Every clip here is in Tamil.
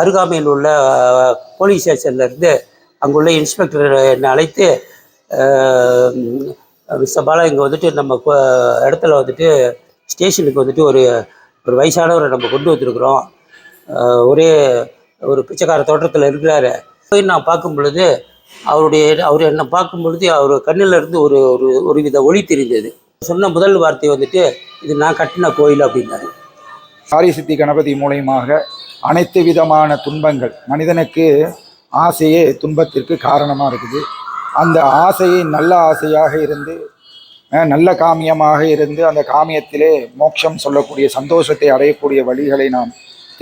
அருகாமையில் உள்ள போலீஸ் ஸ்டேஷன்லேருந்து அங்குள்ள இன்ஸ்பெக்டர் என்னை அழைத்து, மிஸ்டர் பாலா, இங்கே வந்துட்டு நம்ம இடத்துல வந்துட்டு ஸ்டேஷனுக்கு வந்துட்டு ஒரு வயசானவரை நம்ம கொண்டு வந்துருக்குறோம், ஒரே ஒரு பிச்சைக்கார தோட்டத்தில் இருக்கிறாரு. போய் நான் பார்க்கும் பொழுது அவர் என்னை பார்க்கும் பொழுது அவர் கண்ணில் இருந்து ஒரு ஒரு வித ஒளி தெரிந்தது. சொன்ன முதல் வார்த்தை வந்துட்டு, இது நான் கட்டின கோயில் அப்படின்னாரு. காரியசித்தி கணபதி மூலயமாக அனைத்து விதமான துன்பங்கள், மனிதனுக்கு ஆசையே துன்பத்திற்கு காரணமாக இருக்குது. அந்த ஆசையை நல்ல ஆசையாக இருந்து, நல்ல காமியமாக இருந்து, அந்த காமியத்திலே மோட்சம் சொல்லக்கூடிய சந்தோஷத்தை அடையக்கூடிய வழிகளை நாம்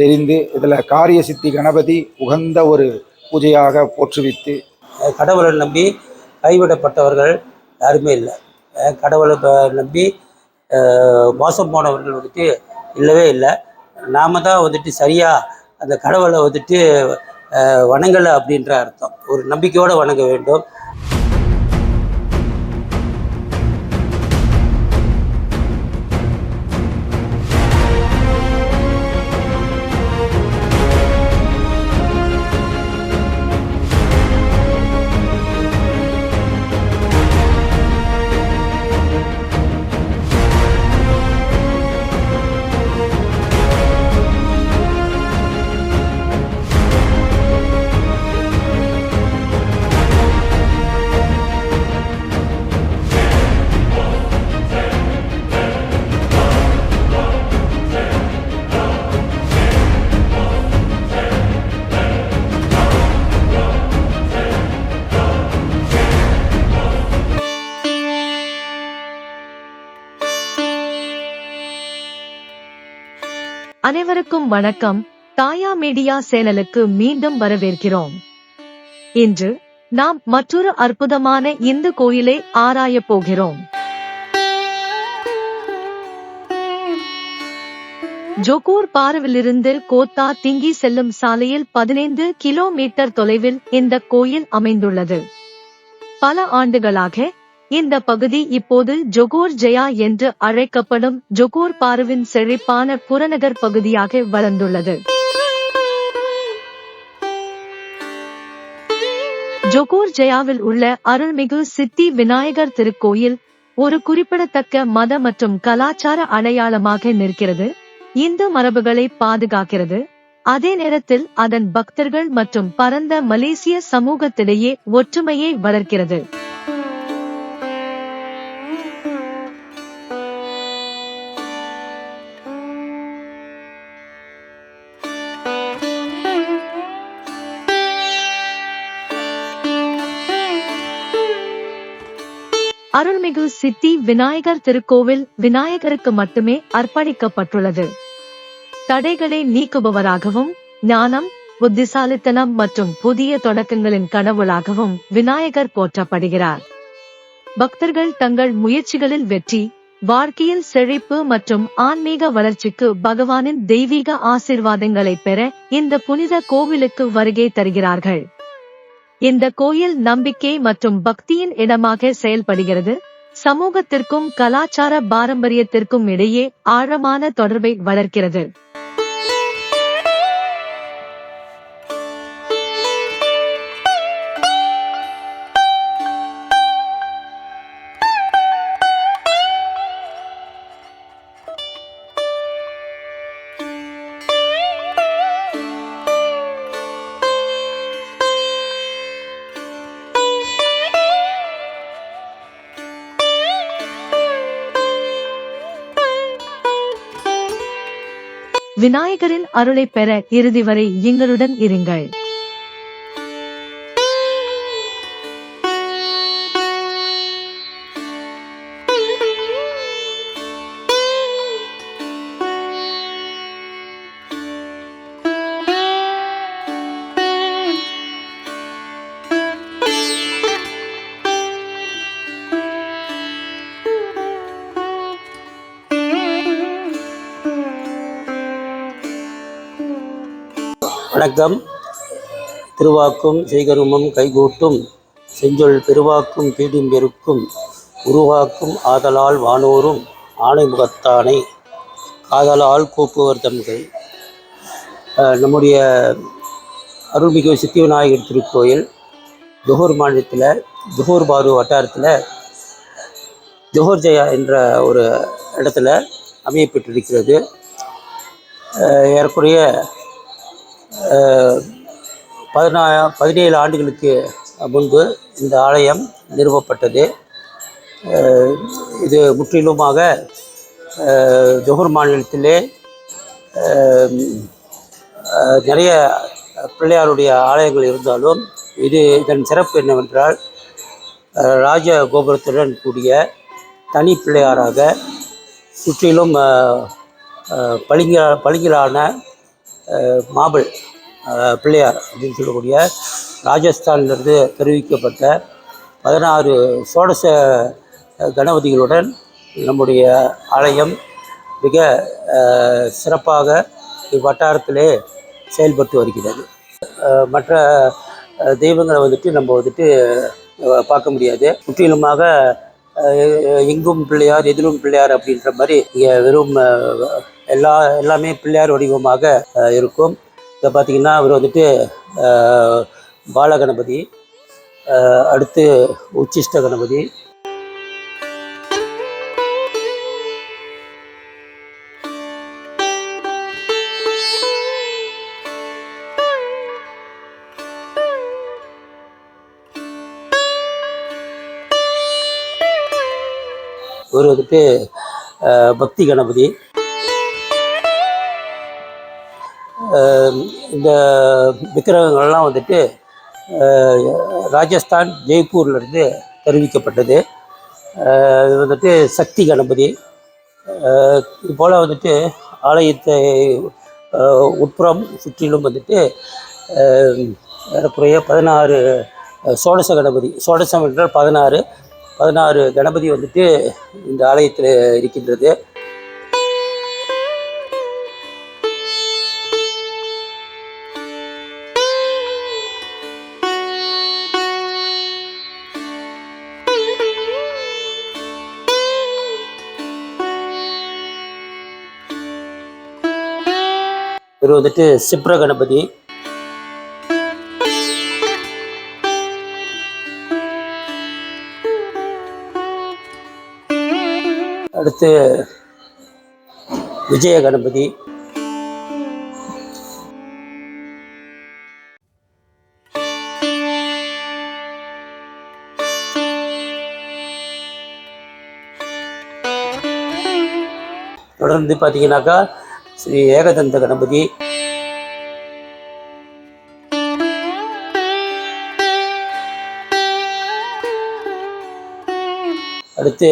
தெரிந்து, இதில் காரியசித்தி கணபதி உகந்த ஒரு பூஜையாக போற்றுவித்து, கடவுளை நம்பி கைவிடப்பட்டவர்கள் யாருமே இல்லை. கடவுளை நம்பி மோசம் போனவர்கள் வந்துட்டு இல்லவே இல்லை. நாம் தான் வந்துட்டு சரியாக அந்த கடவுளை வந்துட்டு வணங்கலை அப்படின்ற அர்த்தம். ஒரு நம்பிக்கையோடு வணங்க வேண்டும். அனைவருக்கும் வணக்கம். தாயா மீடியா சேனலுக்கு மீண்டும் வரவேற்கிறோம். இன்று நாம் மற்றொரு அற்புதமான இந்து கோயிலை ஆராயப் போகிறோம். ஜொகூர் பாரவிலிருந்து கோத்தா திங்கி செல்லும் சாலையில் 15 கிலோமீட்டர் தொலைவில் இந்த கோயில் அமைந்துள்ளது. பல ஆண்டுகளாக இந்த பகுதி இப்போது ஜொகூர் ஜெயா என்று அழைக்கப்படும் ஜொகூர் பாருவின் செழிப்பான புறநகர் பகுதியாக வளர்ந்துள்ளது. ஜொகூர் ஜெயாவில் உள்ள அருள்மிகு சித்தி விநாயகர் திருக்கோயில் ஒரு குறிப்பிடத்தக்க மத மற்றும் கலாச்சார அடையாளமாக நிற்கிறது. இந்து மரபுகளை பாதுகாக்கிறது. அதே நேரத்தில் அதன் பக்தர்கள் மற்றும் பரந்த மலேசிய சமூகத்திடையே ஒற்றுமையை வளர்க்கிறது. அருள்மிகு சித்தி விநாயகர் திருக்கோவில் விநாயகருக்கு மட்டுமே அர்ப்பணிக்கப்பட்டுள்ளது. தடைகளை நீக்குபவராகவும் ஞானம், புத்திசாலித்தனம் மற்றும் புதிய தொடக்கங்களின் கடவுளாகவும் விநாயகர் போற்றப்படுகிறார். பக்தர்கள் தங்கள் முயற்சிகளில் வெற்றி, வாழ்க்கையில் செழிப்பு மற்றும் ஆன்மீக வளர்ச்சிக்கு பகவானின் தெய்வீக ஆசீர்வாதங்களை பெற இந்த புனித கோவிலுக்கு வருகை தருகிறார்கள். இந்த கோயில் நம்பிக்கை மற்றும் பக்தியின் இடமாக செயல்படுகிறது. சமூகத்திற்கும் கலாச்சார பாரம்பரியத்திற்கும் இடையே ஆழமான தொடர்பை வளர்க்கிறது. விநாயகரின் அருளை பெற இறுதி வரை எங்களுடன் இருங்கள். வணக்கம். திருவாக்கும் செய்கருமம் கைகூட்டும் செஞ்சொல் பெருவாக்கும் பீடும் பெருக்கும் உருவாக்கும் ஆதலால் வானோரும் ஆணை முகத்தானை காதலால் கூப்புவர் தம்கள். நம்முடைய அருள்மிகு சித்தி விநாயகர் திருக்கோயில் ஜொஹூர் மாநிலத்தில் ஜொஹூர் பாரு வட்டாரத்தில் ஜொஹூர் ஜெயா என்ற ஒரு இடத்துல அமையப்பட்டிருக்கிறது. ஏறக்குறைய 17 ஆண்டுகளுக்கு முன்பு இந்த ஆலயம் நிறுவப்பட்டது. இது முற்றிலுமாக ஜொஹூர் மாநிலத்திலே நிறைய பிள்ளையாருடைய ஆலயங்கள் இருந்தாலும் இதன் சிறப்பு என்னவென்றால் ராஜ கோபுரத்துடன் கூடிய தனி பிள்ளையாராக சுற்றிலும் பளிங்கிலான மாபிள் பிள்ளையார் அப்படின்னு சொல்லக்கூடிய ராஜஸ்தானிலிருந்து தெரிவிக்கப்பட்ட 16 சோடச கணபதிகளுடன் நம்முடைய ஆலயம் மிக சிறப்பாக இவ்வட்டாரத்திலே செயல்பட்டு வருகிறது. மற்ற தெய்வங்களை நம்ம பார்க்க முடியாது. முற்றிலுமாக எங்கும் பிள்ளையார் எதிலும் பிள்ளையார் அப்படின்ற மாதிரி இங்கே வெறும் எல்லாமே பிள்ளையார் வடிவமாக இருக்கும். இதை பார்த்திங்கன்னா அவர் பாலகணபதி, அடுத்து உச்சிஷ்ட கணபதி, ஒரு பக்தி கணபதி. இந்த விக்கிரகங்கள்லாம் ராஜஸ்தான் ஜெய்ப்பூர்லேருந்து தெரிவிக்கப்பட்டது. இது சக்தி கணபதி. இது போல் ஆலயத்தை உட்புறம் சுற்றிலும் ஏறக்குறைய 16 சோடச கணபதி, சோடசம் என்றால் 16 கணபதி இந்த ஆலயத்தில் இருக்கின்றது. இவர் சிப்ர கணபதி. அடுத்து விஜய கணபதி. தொடர்ந்து பார்த்தீங்கன்னாக்கா ஸ்ரீ ஏகதந்த கணபதி. அடுத்து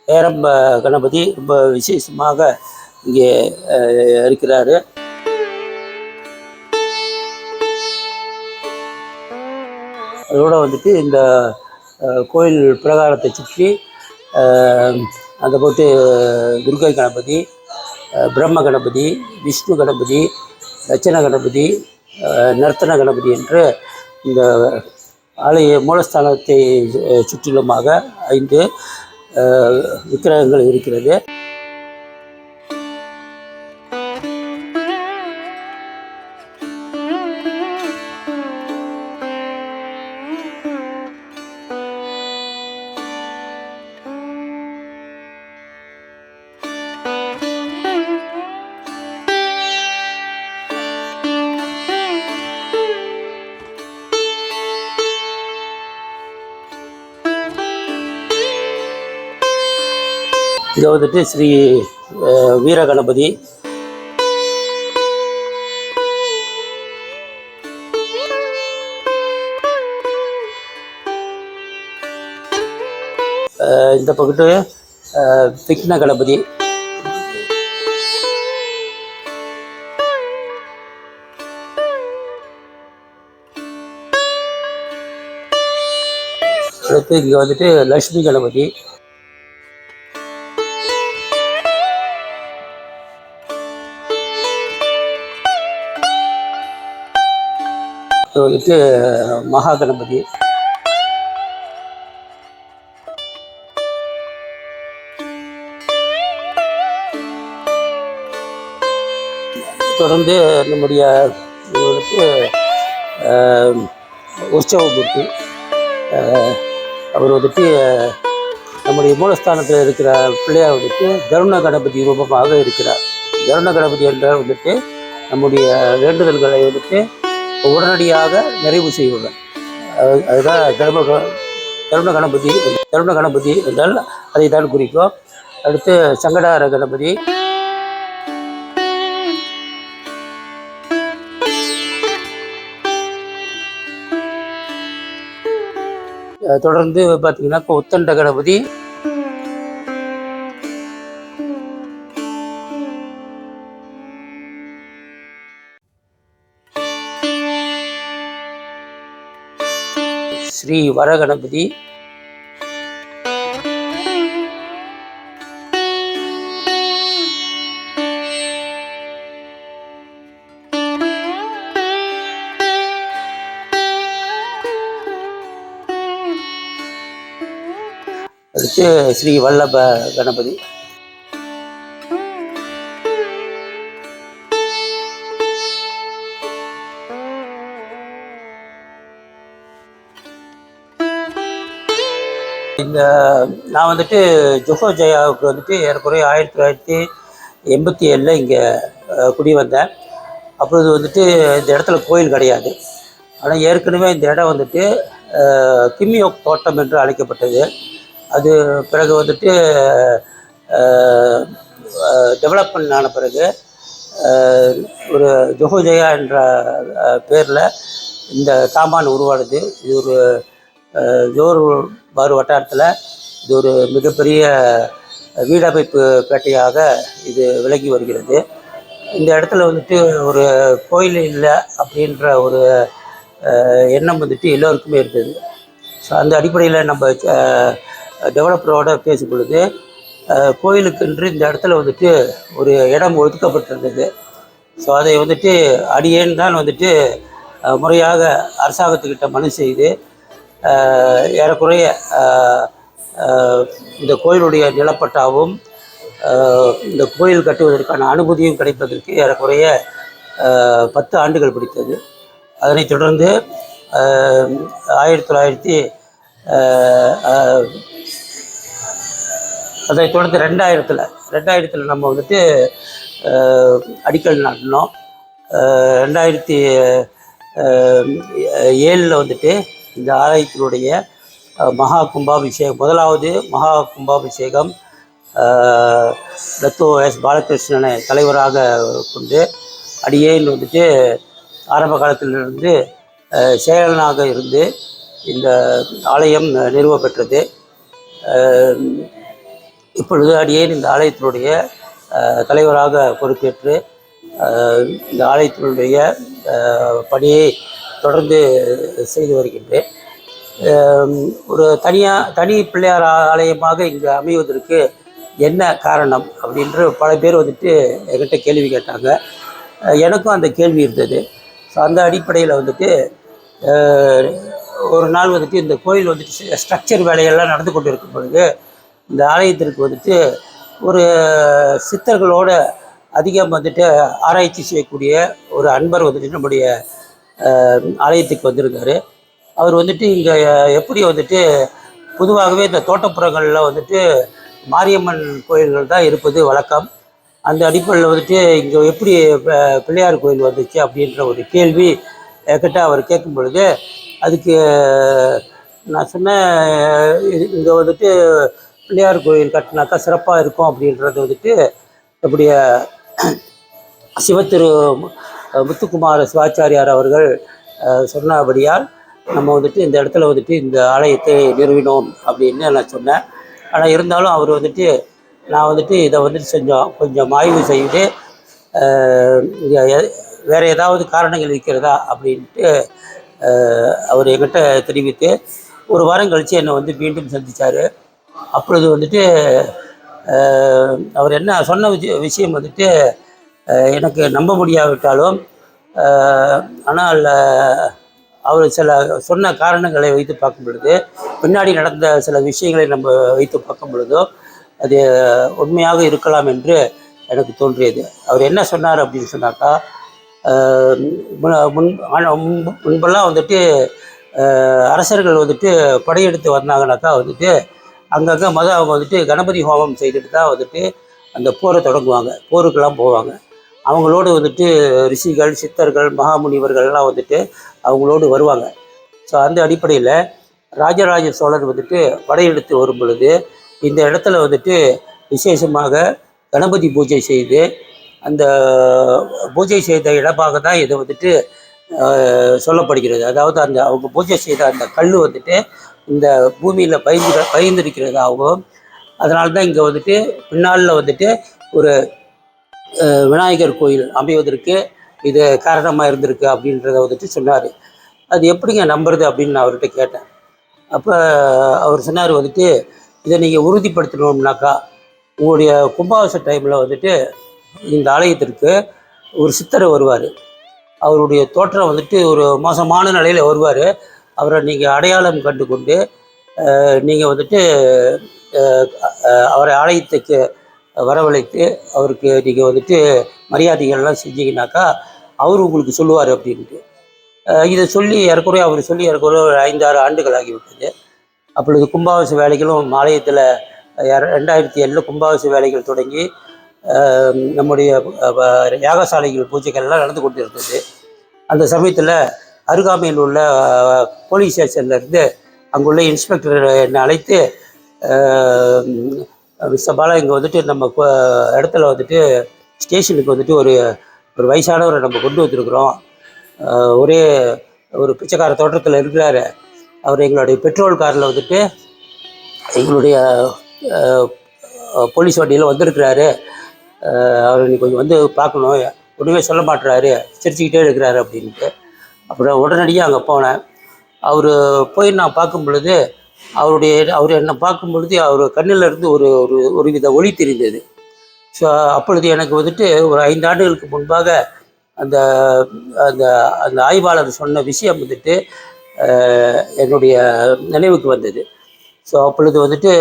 ஏரம்ப கணபதி ரொம்ப விசேஷமாக இங்கே இருக்கிறாரு. அதோடு இந்த கோயில் பிரகாரத்தை சுற்றி அந்த போட்டு துர்கை கணபதி, பிரம்ம கணபதி, விஷ்ணு கணபதி, லட்சண கணபதி, நர்த்தன கணபதி என்று இந்த ஆலய மூலஸ்தானத்தை சுற்றிலுமாக 5 விக்கிரகங்கள் இருக்கிறது. இது ஸ்ரீ வீர கணபதி. இந்த பக்கத்து விக்ன கணபதி. அடுத்து இங்கே லக்ஷ்மி கணபதி. மகா கணபதி. தொடர்ந்து நம்முடைய உற்சவமூர்த்தி. அவர் வந்துட்டு நம்முடைய மூலஸ்தானத்தில் இருக்கிற பிள்ளையார் வந்துட்டு கருண கணபதி ரூபமாக இருக்கிறார். கருண கணபதி என்றால் வந்துட்டு நம்முடைய வேண்டுதல்களை வந்துட்டு உடனடியாக நிறைவு செய்வார். அதுதான் கருண கணபதி. கருண கணபதி என்றால் அதை தான் குறிக்கும். அடுத்து சங்கடார கணபதி. தொடர்ந்து பார்த்தீங்கன்னா உத்தண்ட கணபதி. ஸ்ரீ வரகணபதி. அடுத்து ஸ்ரீ வல்லப கணபதி. நான் வந்துட்டு ஜொஹோ ஜெயாவுக்கு வந்துட்டு ஏறக்குறைய 1987 இங்கே குடி வந்தேன். அப்பொழுது வந்துட்டு இந்த இடத்துல கோயில் கிடையாது. ஆனால் ஏற்கனவே இந்த இடம் வந்துட்டு கிம்மியோக் தோட்டம் என்று அழைக்கப்பட்டது. அது பிறகு வந்துட்டு டெவலப்மெண்ட் ஆன பிறகு ஒரு ஜொஹோ ஜெயா என்ற பேரில் இந்த தாமான் உருவானது. இது ஒரு ஜோர் பாரு வட்டாரத்தில் இது ஒரு மிகப்பெரிய வீடமைப்பு பேட்டையாக இது விளங்கி வருகிறது. இந்த இடத்துல வந்துட்டு ஒரு கோயில் இல்லை அப்படின்ற ஒரு எண்ணம் வந்துட்டு எல்லோருக்குமே இருந்தது. ஸோ அந்த அடிப்படையில் நம்ம டெவலப்பரோடு பேசும் பொழுது கோயிலுக்கென்று இந்த இடத்துல வந்துட்டு ஒரு இடம் ஒதுக்கப்பட்டிருந்தது. ஸோ அதை வந்துட்டு அடியேன் தான் வந்துட்டு முறையாக அரசாங்கத்துக்கிட்ட மனு செய்து ஏறக்குறைய இந்த கோயிலுடைய நிலப்பட்டாவும் இந்த கோயில் கட்டுவதற்கான அனுமதியும் கிடைப்பதற்கு ஏறக்குறைய 10 ஆண்டுகள் பிடித்தது. அதனைத் தொடர்ந்து 2000 நம்ம வந்துட்டு அடிக்கல் நாட்டினோம். 2007 வந்துட்டு இந்த ஆலயத்தினுடைய மகா கும்பாபிஷேகம், முதலாவது மகா கும்பாபிஷேகம் தத்தோ எஸ் பாலகிருஷ்ணனை தலைவராக கொண்டு அடியேன் வந்துட்டு ஆரம்ப காலத்திலிருந்து செயலனாக இருந்து இந்த ஆலயம் நிறுவப்பெற்றது. இப்பொழுது அடியேன் இந்த ஆலயத்தினுடைய தலைவராக பொறுப்பேற்று இந்த ஆலயத்தினுடைய பணியை தொடர்ந்து செய்து வருகின்றேன். ஒரு தனி பிள்ளையார் ஆலயமாக இங்கே அமைவதற்கு என்ன காரணம் அப்படின்ற பல பேர் வந்துட்டு என்கிட்ட கேள்வி கேட்டாங்க. எனக்கும் அந்த கேள்வி இருந்தது. ஸோ அந்த அடிப்படையில் வந்துட்டு ஒரு நாள் வந்துட்டு இந்த கோயில் வந்துட்டு ஸ்ட்ரக்சர் வேலையெல்லாம் நடந்து கொண்டு இருக்கும் பொழுது இந்த ஆலயத்திற்கு வந்துட்டு ஒரு சித்தர்களோட அதிகம் வந்துட்டு ஆராய்ச்சி செய்யக்கூடிய ஒரு அன்பர் வந்துட்டு நம்முடைய ஆலயத்துக்கு வந்திருக்காரு. அவர் வந்துட்டு இங்கே எப்படி வந்துட்டு பொதுவாகவே இந்த தோட்டப்புறங்களில் வந்துட்டு மாரியம்மன் கோயில்கள் தான் இருப்பது வழக்கம். அந்த அடிப்படையில் வந்துட்டு இங்கே எப்படி பிள்ளையார் கோயில் வந்துச்சு அப்படின்ற ஒரு கேள்வி என்கிட்ட அவர் கேட்கும் பொழுது அதுக்கு நான் சொன்னேன், இங்கே வந்துட்டு பிள்ளையார் கோயில் கட்டினாக்கா சிறப்பாக இருக்கும் அப்படின்றது வந்துட்டு நம்முடைய சிவத்திரு முத்துக்குமார சிவாச்சாரியார் அவர்கள் சொன்னபடியால் நம்ம வந்துட்டு இந்த இடத்துல வந்துட்டு இந்த ஆலயத்தை நிறுவினோம் அப்படின்னு நான் சொன்னேன். ஆனால் இருந்தாலும் அவர் வந்துட்டு நான் வந்துட்டு இதை வந்துட்டு கொஞ்சம் ஆய்வு செய்து வேறு ஏதாவது காரணங்கள் இருக்கிறதா அப்படின்ட்டு அவர் என்கிட்ட தெரிவித்து ஒரு வாரம் கழித்து என்னை வந்து மீண்டும் சந்தித்தார். அப்பொழுது வந்துட்டு அவர் என்ன சொன்ன விஷயம் வந்துட்டு எனக்கு நம்ப முடியாவிட்டாலும் ஆனால் அவர் சில சொன்ன காரணங்களை வைத்து பார்க்கும் பொழுது பின்னாடி நடந்த சில விஷயங்களை நம்ம வைத்து பார்க்கும் பொழுதோ அது உண்மையாக இருக்கலாம் என்று எனக்கு தோன்றியது. அவர் என்ன சொன்னார் அப்படின்னு சொன்னாக்கா, அஹ் முன் முன்- முன்பெல்லாம் வந்துட்டு அரசர்கள் வந்துட்டு படையெடுத்து வந்தாங்கனாக்கா வந்துட்டு அங்கங்கே அவங்க வந்துட்டு கணபதி ஹோமம் செய்துட்டு தான் வந்துட்டு அந்த போரை தொடங்குவாங்க, போருக்கெல்லாம் போவாங்க. அவங்களோடு வந்துட்டு ரிஷிகள், சித்தர்கள், மகாமுனிவர்கள்லாம் வந்துட்டு அவங்களோடு வருவாங்க. ஸோ அந்த அடிப்படையில் ராஜராஜ சோழர் வந்துட்டு படையெடுத்து வரும் பொழுது இந்த இடத்துல வந்துட்டு விசேஷமாக கணபதி பூஜை செய்து அந்த பூஜை செய்த இடமாக தான் இது வந்துட்டு சொல்லப்படுகிறது. அதாவது அந்த அவங்க பூஜை செய்த அந்த கல் வந்துட்டு இந்த பூமியில் பயந்திருக்கிறதாகவும், அதனால தான் இங்கே வந்துட்டு பின்னாளில் வந்துட்டு ஒரு விநாயகர் கோயில் அமைவதற்கு இது காரணமாக இருந்திருக்கு அப்படின்றத வந்துட்டு சொன்னார். அது எப்படிங்க நம்புறது அப்படின்னு நான் அவர்கிட்ட கேட்டேன். அப்போ அவர் சொன்னார் வந்துட்டு, இதை நீங்கள் உறுதிப்படுத்தணும்னாக்கா உங்களுடைய கும்பாபிஷ டைமில் வந்துட்டு இந்த ஆலயத்திற்கு ஒரு சித்தர் வருவார். அவருடைய தோற்றம் வந்துட்டு ஒரு மோசமான நிலையில் வருவார். அவரை நீங்கள் அடையாளம் கண்டு கொண்டு நீங்கள் வந்துட்டு அவரை ஆலயத்துக்கு வரவழைத்து அவருக்கு நீங்கள் வந்துட்டு மரியாதைகள்லாம் செஞ்சீங்கன்னாக்கா அவர் உங்களுக்கு சொல்லுவார் அப்படின்ட்டு. இதை சொல்லி ஏறக்குறைய அவர் சொல்லி ஏறக்குறைய ஒரு 5-6 ஆண்டுகள் ஆகிவிட்டது. அப்பொழுது கும்பாபிஷ வேலைகளும் ஆலயத்தில் 2007 கும்பாபிஷ வேலைகள் தொடங்கி நம்முடைய யாகசாலைகள் பூஜைகள்லாம் நடந்து கொண்டு இருந்தது. அந்த சமயத்தில் அருகாமையில் உள்ள போலீஸ் ஸ்டேஷன்லேருந்து அங்குள்ள இன்ஸ்பெக்டர் என்னை அழைத்து, மிஸ்டர் பாலா, இங்கே வந்துட்டு நம்ம இடத்துல வந்துட்டு ஸ்டேஷனுக்கு வந்துட்டு ஒரு வயசானவரை நம்ம கொண்டு வந்திருக்கிறோம். ஒரே ஒரு பிச்சைக்கார தோற்றத்தில் இருக்கிறாரு. அவர் எங்களுடைய பெட்ரோல் காரில் வந்துட்டு எங்களுடைய போலீஸ் வண்டியில் வந்திருக்கிறாரு. அவர் நீ கொஞ்சம் வந்து பார்க்கணும், ஒன்றுமே சொல்ல மாட்டுறாரு, சிரிச்சுக்கிட்டே இருக்கிறாரு அப்படின்ட்டு. அப்புறம் உடனடியாக அங்கே போனேன். அவர் போய் நான் பார்க்கும் பொழுது அவர் என்னை பார்க்கும் பொழுது அவர் கண்ணில் இருந்து ஒரு வித ஒளி தெரிந்தது. ஸோ அப்பொழுது எனக்கு வந்துட்டு ஒரு 5 ஆண்டுகளுக்கு முன்பாக அந்த அந்த அந்த ஆய்வாளர் சொன்ன விஷயம் வந்துட்டு என்னுடைய நினைவுக்கு வந்தது. ஸோ அப்பொழுது வந்துட்டு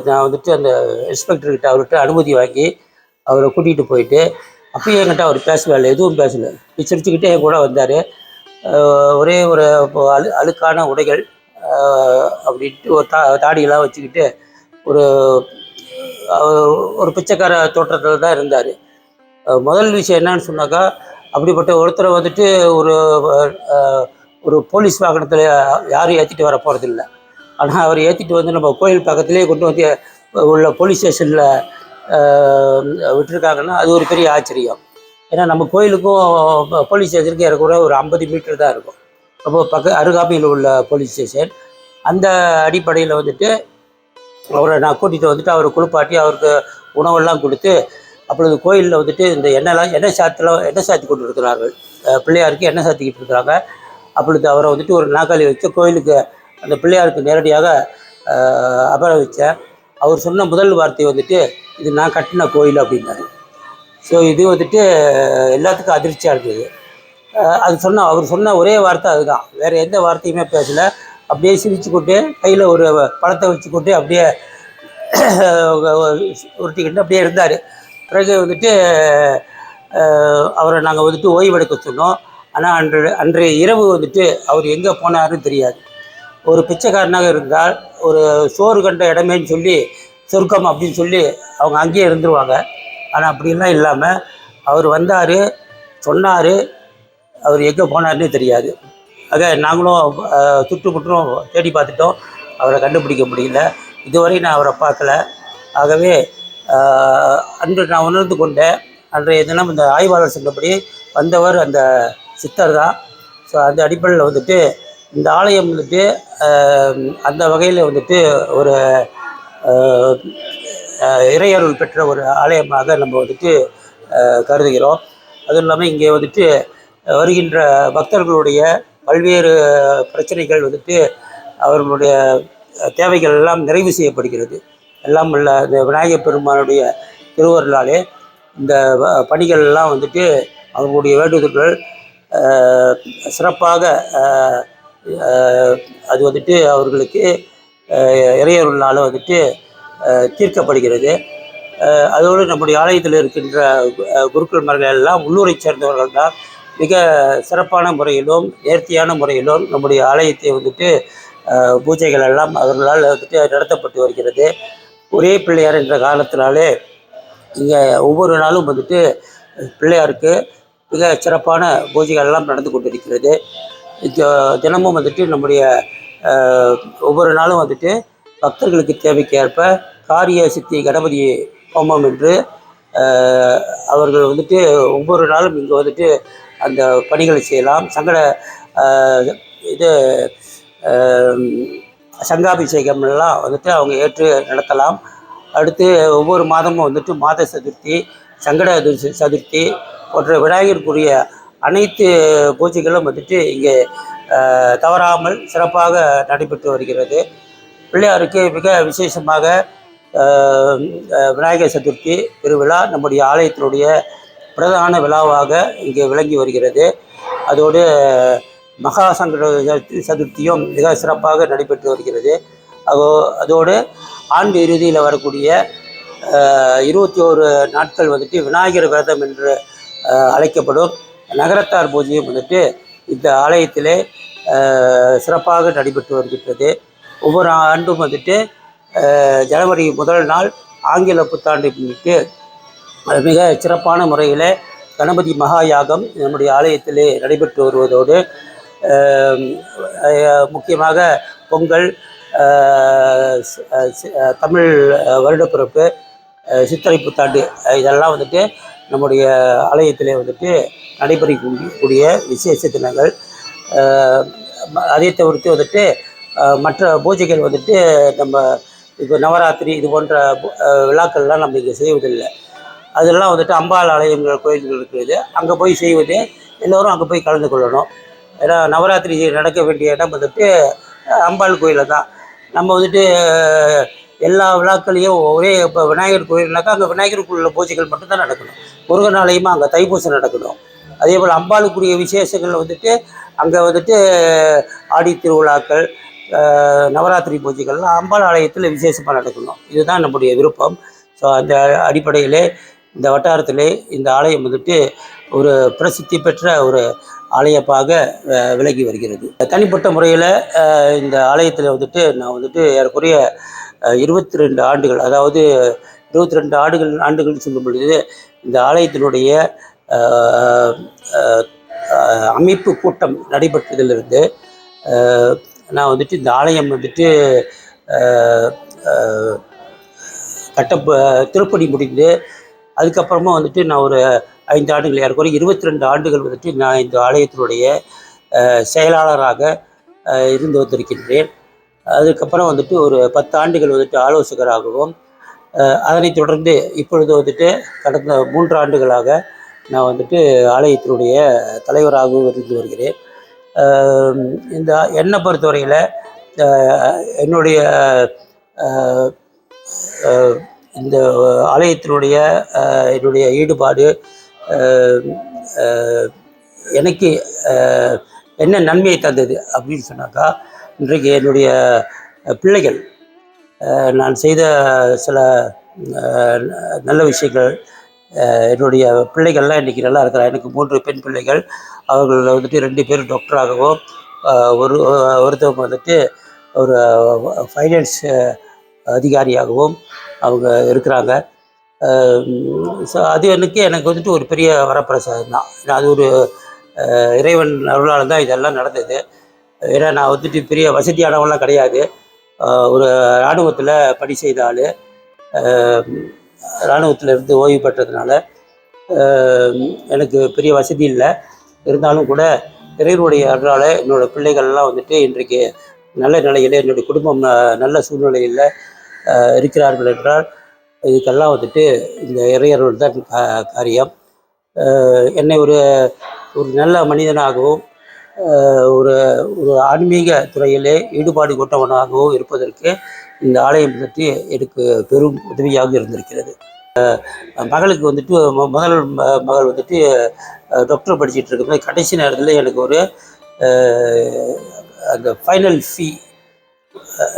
நான் வந்துட்டு அந்த இன்ஸ்பெக்டர்கிட்ட அவர்கிட்ட அனுமதி வாங்கி அவரை கூட்டிகிட்டு போயிட்டு, அப்பயும் என்கிட்ட அவர் பேசவே எதுவும் பேசலை, சிரிச்சுக்கிட்டே என் கூட வந்தார். ஒரே ஒரு அழுக்கான உடைகள் அப்படின்ட்டு ஒரு தாடியெல்லாம் வச்சுக்கிட்டு ஒரு ஒரு பிச்சைக்கார தோற்றத்தில் தான் இருந்தார். முதல் விஷயம் என்னன்னு சொன்னாக்கா, அப்படிப்பட்ட ஒருத்தரை வந்துட்டு ஒரு போலீஸ் வாகனத்தில் யாரும் ஏற்றிட்டு வர போகிறதில்ல. ஆனால் அவர் ஏற்றிட்டு வந்து நம்ம கோயில் பக்கத்துலேயே கொண்டு வந்து உள்ள போலீஸ் ஸ்டேஷனில் விட்டுருக்காங்கன்னா அது ஒரு பெரிய ஆச்சரியம். ஏன்னா நம்ம கோயிலுக்கும் போலீஸ் ஸ்டேஷனுக்கு ஏறக்குறைய ஒரு 50 மீட்டர் தான் இருக்கும். அப்போ அருகாமையில் உள்ள போலீஸ் ஸ்டேஷன். அந்த அடிப்படையில் வந்துட்டு அவரை நான் கூட்டிகிட்டு வந்துட்டு அவரை குளிப்பாட்டி அவருக்கு உணவெல்லாம் கொடுத்து, அப்பொழுது கோயிலில் வந்துட்டு இந்த எண்ணெய் சாத்தி கொண்டு இருக்கிறார்கள். பிள்ளையாருக்கு எண்ணெய் சாத்திக்கிட்டு இருக்கிறாங்க. அப்பொழுது அவரை வந்துட்டு ஒரு நாற்காலி வச்சு கோயிலுக்கு அந்த பிள்ளையாருக்கு நேரடியாக அமர வச்சேன். அவர் சொன்ன முதல் வார்த்தை வந்துட்டு, இது நான் கட்டின கோயில் அப்படின்னாரு. ஸோ இது வந்துட்டு எல்லாத்துக்கும் அதிர்ச்சியாக இருந்தது. அவர் சொன்ன ஒரே வார்த்தை அதுதான், வேறு எந்த வார்த்தையுமே பேசலை. அப்படியே சிரிச்சுக்கொண்டு கையில் ஒரு பழத்தை வச்சுக்கொண்டு அப்படியே உருட்டிக்கிட்டு அப்படியே இருந்தார். பிறகு வந்துட்டு அவரை நாங்கள் வந்துட்டு ஓய்வெடுக்க சொன்னோம். ஆனால் அன்றைய இரவு வந்துட்டு அவர் எங்கே போனாருன்னு தெரியாது. ஒரு பிச்சைக்காரனாக இருந்தால் ஒரு சோறு கண்ட இடமேன்னு சொல்லி சொர்க்கம் அப்படின்னு சொல்லி அவங்க அங்கேயே இருந்துருவாங்க. ஆனால் அப்படிலாம் இல்லாமல் அவர் வந்தார், சொன்னார், அவர் எங்கே போனார்னே தெரியாது. ஆக நாங்களும் சுற்றுமுற்றும் தேடி பார்த்துட்டோம், அவரை கண்டுபிடிக்க முடியல. இதுவரை நான் அவரை பார்க்கல. ஆகவே அன்று நான் உணர்ந்து கொண்டேன், அன்றைய தினம் இந்த ஆய்வாளர் சொன்னபடி வந்தவர் அந்த சித்தர் தான். ஸோ அந்த அடிப்படையில் வந்துட்டு இந்த ஆலயம் வந்துட்டு அந்த வகையில் வந்துட்டு ஒரு இறையருள் பெற்ற ஒரு ஆலயமாக நம்ம வந்துட்டு கருதுகிறோம். அதுவும் இல்லாமல் இங்கே வந்துட்டு வருகின்ற பக்தர்களுடைய பல்வேறு பிரச்சனைகள் வந்துட்டு அவர்களுடைய தேவைகள் எல்லாம் நிறைவு செய்யப்படுகிறது. எல்லாம் உள்ள இந்த விநாயகப் பெருமானுடைய திருவருளாலே இந்த பணிகள் எல்லாம் வந்துட்டு அவர்களுடைய வேண்டுதல்கள் சிறப்பாக அது வந்துட்டு அவர்களுக்கு இறையருளால் வந்துட்டு தீர்க்கப்படுகிறது. அதோடு நம்முடைய ஆலயத்தில் இருக்கின்ற குருக்கள்மார்கள் எல்லாம் உள்ளூரை சேர்ந்தவர்கள் தான். மிக சிறப்பான முறையிலும் நேர்த்தியான முறையிலும் நம்முடைய ஆலயத்தை வந்துட்டு பூஜைகள் எல்லாம் அவர்களால் வந்துட்டு நடத்தப்பட்டு வருகிறது. ஒரே பிள்ளையார் என்ற காரணத்தினாலே இங்கே ஒவ்வொரு நாளும் வந்துட்டு பிள்ளையாருக்கு மிக சிறப்பான பூஜைகள் எல்லாம் நடந்து கொண்டிருக்கிறது. தினமும் வந்துட்டு நம்முடைய ஒவ்வொரு நாளும் வந்துட்டு பக்தர்களுக்கு தேவைக்கேற்ப காரிய சித்தி கணபதி ஹோமம் என்று அவர்கள் வந்துட்டு ஒவ்வொரு நாளும் இங்கே வந்துட்டு அந்த பணிகளை செய்யலாம். இது சங்காபிஷேகம்லாம் வந்துட்டு அவங்க ஏற்று நடத்தலாம். அடுத்து ஒவ்வொரு மாதமும் வந்துட்டு மாத சதுர்த்தி, சங்கட சதுர்த்தி போன்ற விநாயகருக்குரிய அனைத்து பூஜைகளும் வந்துட்டு இங்கே தவறாமல் சிறப்பாக நடைபெற்று வருகிறது. பிள்ளையாருக்கு மிக விசேஷமாக விநாயகர் சதுர்த்தி திருவிழா நம்முடைய ஆலயத்தினுடைய பிரதான விழாவாக இங்கே விளங்கி வருகிறது. அதோடு மகா சங்கட சதுர்த்தியும் மிக சிறப்பாக நடைபெற்று வருகிறது. அதோடு ஆண்டு இறுதியில் வரக்கூடிய 21 நாட்கள் வந்துட்டு விநாயகர் விரதம் என்று அழைக்கப்படும் நகரத்தார் பூஜையும் வந்துட்டு இந்த ஆலயத்திலே சிறப்பாக நடைபெற்று வருகின்றது. ஒவ்வொரு ஆண்டும் வந்துட்டு ஜனவரி முதல் நாள் ஆங்கில புத்தாண்டை முன்னிட்டு மிக சிறப்பான முறையில் கணபதி மகா யாகம் நம்முடைய ஆலயத்திலே நடைபெற்று வருவதோடு முக்கியமாக பொங்கல், தமிழ் வருடப்பிறப்பு, சித்திரை புத்தாண்டு இதெல்லாம் வந்துட்டு நம்முடைய ஆலயத்திலே வந்துட்டு நடைபெறக்கூடிய விசேஷ தினங்கள். அதை தவிர்த்து வந்துட்டு மற்ற பூஜைகள் வந்துட்டு நம்ம இப்போ நவராத்திரி இது போன்ற விழாக்கள்லாம் நம்ம இங்கே செய்வதில்லை. அதெல்லாம் வந்துட்டு அம்பாள் ஆலயங்கள் கோயில்கள் இருக்கிறது, அங்கே போய் செய்வது எல்லோரும் அங்கே போய் கலந்து கொள்ளணும். ஏன்னா நவராத்திரி நடக்க வேண்டிய இடம் வந்துட்டு அம்பாள் கோயிலில் தான். நம்ம வந்துட்டு எல்லா விழாக்களையும் ஒரே இப்போ விநாயகர் கோயில்னாக்கா அங்கே விநாயகருக்குள்ள பூஜைகள் மட்டும்தான் நடக்கணும். முருகன் ஆலயமாக அங்கே தைப்பூசம் நடக்கணும். அதே போல் அம்பாளுக்குரிய விசேஷங்கள் வந்துட்டு அங்கே வந்துட்டு ஆடி திருவிழாக்கள், நவராத்திரி பூஜைகள்லாம் அம்பாள் ஆலயத்தில் விசேஷமாக நடக்கணும். இதுதான் நம்முடைய விருப்பம். ஸோ அந்த அடிப்படையிலே இந்த வட்டாரத்திலே இந்த ஆலயம் வந்துட்டு ஒரு பிரசித்தி பெற்ற ஒரு ஆலயமாக விலகி வருகிறது. தனிப்பட்ட முறையில் இந்த ஆலயத்தில் வந்துட்டு நான் வந்துட்டு ஏறக்குறைய 22 ஆண்டுகள், அதாவது 22 ஆண்டுகள் சொல்லும் பொழுது இந்த ஆலயத்தினுடைய அமைப்பு கூட்டம் நடைபெற்றதிலிருந்து நான் வந்துட்டு இந்த ஆலயம் வந்துட்டு திருப்பணி முடிந்து அதுக்கப்புறமா வந்துட்டு நான் ஒரு 5 ஆண்டுகள், ஏறக்குறைய 22 ஆண்டுகள் வந்துட்டு நான் இந்த ஆலயத்தினுடைய செயலாளராக இருந்து வந்திருக்கின்றேன். அதுக்கப்புறம் வந்துட்டு ஒரு 10 ஆண்டுகள் வந்துட்டு ஆலோசகராகவும், அதனைத் தொடர்ந்து இப்பொழுது வந்துட்டு கடந்த 3 ஆண்டுகளாக நான் வந்துட்டு ஆலயத்தினுடைய தலைவராகவும் இருந்து வருகிறேன். இந்த என்னை பொறுத்தவரையில் என்னுடைய இந்த ஆலயத்தினுடைய என்னுடைய ஈடுபாடு எனக்கு என்ன நன்மையை தந்தது அப்படின்னு சொன்னாக்கா, இன்றைக்கு என்னுடைய பிள்ளைகள் நான் செய்த சில நல்ல விஷயங்கள், என்னுடைய பிள்ளைகள்லாம் இன்றைக்கி நல்லா இருக்கிறாங்க. எனக்கு 3 பெண் பிள்ளைகள். அவர்கள் வந்துட்டு 2 பேர் டாக்டராகவும், ஒருத்தவங்க வந்துட்டு ஒரு ஃபைனான்ஸ் அதிகாரியாகவும் அவங்க இருக்கிறாங்க. ஸோ அது எனக்கு வந்துட்டு ஒரு பெரிய வரப்பிரசாதம் தான். அது ஒரு இறைவன் அருளால் தான் இதெல்லாம் நடந்தது. ஏன்னா நான் வந்துட்டு பெரிய வசதியானவங்களாம் கிடையாது. ஒரு இராணுவத்தில் பணி செய்த ஆள், இராணுவத்தில் இருந்து ஓய்வு பெற்றதுனால எனக்கு பெரிய வசதி இல்லை. இருந்தாலும் கூட இறைவனுடைய அருளால் என்னோடய பிள்ளைகள்லாம் வந்துட்டு இன்றைக்கு நல்ல நிலையில், என்னுடைய குடும்பம் நல்ல சூழ்நிலையில் இருக்கிறார்கள் என்றால் இதுக்கெல்லாம் வந்துட்டு இந்த இறையருள் தான் காரியம். என்னை ஒரு நல்ல மனிதனாகவும் ஒரு ஆன்மீக துறையிலே ஈடுபாடு கொண்டவனாகவும் இருப்பதற்கு இந்த ஆலயம் வந்துட்டு எனக்கு பெரும் உதவியாக இருந்திருக்கிறது. மகளுக்கு வந்துட்டு முதல் மகள் வந்துட்டு டாக்டர் படிச்சுட்டு இருக்கும்போது கடைசி நேரத்தில் எனக்கு ஒரு அந்த ஃபைனல் ஃபீ,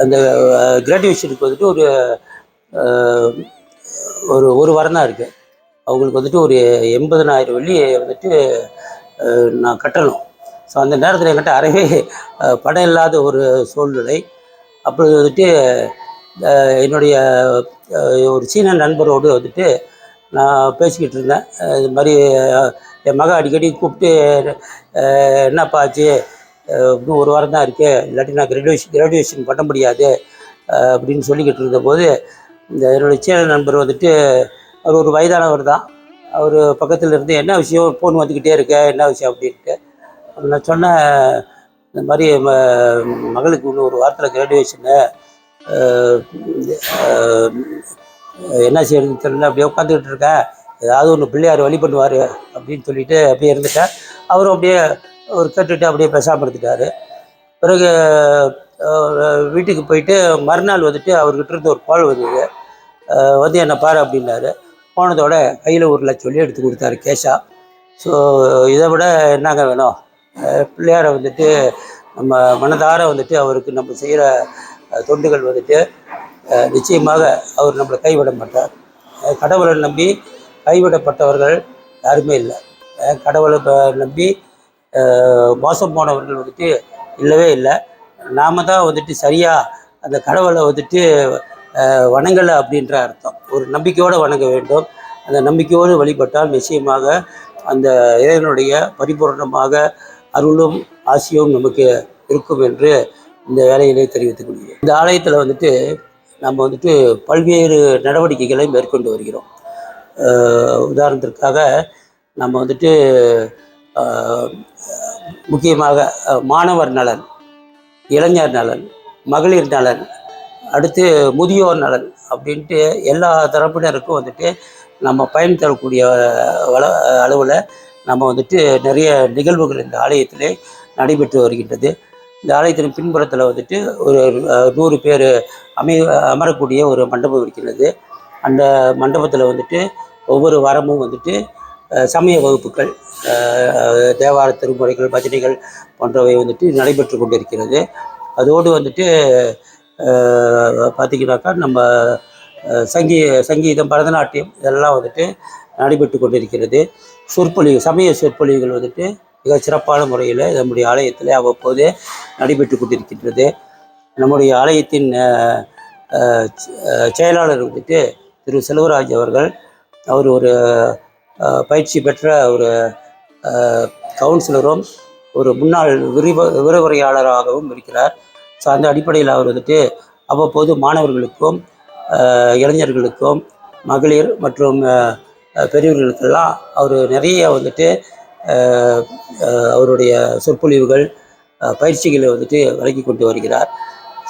அந்த கிராஜுவேஷனுக்கு வந்துட்டு ஒரு வாரம் தான் இருக்குது. அவங்களுக்கு வந்துட்டு ஒரு 80,000 வெள்ளி வந்துட்டு நான் கட்டணும். ஸோ அந்த நேரத்தில் என்கிட்ட அறவே பணம் இல்லாத ஒரு சூழ்நிலை. அப்பொழுது வந்துட்டு என்னுடைய ஒரு சீன நண்பரோடு வந்துட்டு நான் பேசிக்கிட்டு இருந்தேன். இது மாதிரி என் மகன் அடிக்கடி கூப்பிட்டு என்னப்பா ஆச்சு, இன்னும் ஒரு வாரம் தான் இருக்குது, இல்லாட்டி நான் கிராஜுவேஷன் பண்ண முடியாது அப்படின்னு சொல்லிக்கிட்டு இருந்தபோது என்னுடைய சீன நண்பர் வந்துட்டு அவர் ஒரு வயதானவர் தான். அவர் பக்கத்தில் இருந்து என்ன விஷயம், ஃபோன் வந்துக்கிட்டே இருக்க, என்ன விஷயம் அப்படின்ட்டு நான் சொன்னேன். இந்த மாதிரி மகளுக்கு இன்னும் ஒரு வாரத்தில் கிராஜுவேஷனு, என்ன செய்யறதுன்னு தெரியல, அப்படியே உட்காந்துக்கிட்டு இருக்கேன், ஏதாவது ஒன்று பிள்ளையார் வழி பண்ணுவார் அப்படின்னு சொல்லிட்டு அப்படியே இருந்துட்டேன். அவரும் அப்படியே ஒரு கேட்டுட்டு அப்படியே பேசாமல் இருந்துட்டார். பிறகு வீட்டுக்கு போயிட்டு மறுநாள் வந்துட்டு அவர்கிட்ட இருந்து ஒரு கால் வந்தது. வந்து என்னை பாரு அப்படின்னாரு. போனதோட கையில் 1,00,000 சொல்லி எடுத்து கொடுத்தாரு கேஷா. ஸோ இதை விட என்னங்க வேணும்? பிள்ளையாரை வந்துட்டு நம்ம மனதார வந்துட்டு அவருக்கு நம்ம செய்கிற தொண்டுகள் வந்துட்டு நிச்சயமாக அவர் நம்மளை கைவிட மாட்டார். கடவுளை நம்பி கைவிடப்பட்டவர்கள் யாருமே இல்லை. கடவுளை நம்பி மோசம் போனவர்கள் வந்துட்டு இல்லவே இல்லை. நாம் தான் வந்துட்டு சரியாக அந்த கடவுளை வந்துட்டு வணங்கலை அப்படின்ற அர்த்தம். ஒரு நம்பிக்கையோடு வணங்க வேண்டும். அந்த நம்பிக்கையோடு வழிபட்டால் நிச்சயமாக அந்த இறைவனுடைய பரிபூர்ணமாக அருளும் ஆசியும் நமக்கு இருக்கும் என்று இந்த வேலையிலே தெரிவித்துக் கொள்கிறேன். இந்த ஆலயத்தில் வந்துட்டு நம்ம வந்துட்டு பல்வேறு நடவடிக்கைகளை மேற்கொண்டு வருகிறோம். உதாரணத்திற்காக நம்ம வந்துட்டு முக்கியமாக மாணவர் நலன், இளைஞர் நலன், மகளிர் நலன், அடுத்து முதியோர் நலன் அப்படின்ட்டு எல்லா தரப்பினருக்கும் வந்துட்டு நம்ம பயன் தரக்கூடிய அளவில் நம்ம வந்துட்டு நிறைய நிகழ்வுகள் இந்த ஆலயத்திலே நடைபெற்று வருகின்றது. இந்த ஆலயத்தின் பின்புறத்தில் வந்துட்டு ஒரு 100 பேர் அமரக்கூடிய ஒரு மண்டபம் இருக்கிறது. அந்த மண்டபத்தில் வந்துட்டு ஒவ்வொரு வாரமும் வந்துட்டு சமய வகுப்புகள், தேவார திருமுறைகள், பஜனைகள் போன்றவை வந்துட்டு நடைபெற்று கொண்டு இருக்கிறது. அதோடு வந்துட்டு பார்த்திங்கனாக்கா நம்ம சங்கீதம், பரதநாட்டியம் இதெல்லாம் வந்துட்டு நடைபெற்று கொண்டிருக்கிறது. சொற்பொழிவு, சமய சொற்பொழிவுகள் வந்துட்டு மிக சிறப்பான முறையில் நம்முடைய ஆலயத்தில் அவ்வப்போது நடைபெற்று கொண்டிருக்கின்றது. நம்முடைய ஆலயத்தின் செயலாளர் வந்துட்டு திரு செல்வராஜ் அவர்கள், அவர் ஒரு பயிற்சி பெற்ற ஒரு கவுன்சிலரும் ஒரு முன்னாள் விரிவுரையாளராகவும் இருக்கிறார். ஸோ அந்த அடிப்படையில் அவர் வந்துட்டு அவ்வப்போது மாணவர்களுக்கும் இளைஞர்களுக்கும் மகளிர் மற்றும் பெரியவர்களுக்கெல்லாம் அவர் நிறைய வந்துட்டு அவருடைய சொற்பொழிவுகள், பயிற்சிகளை வந்துட்டு வழங்கி கொண்டு வருகிறார்.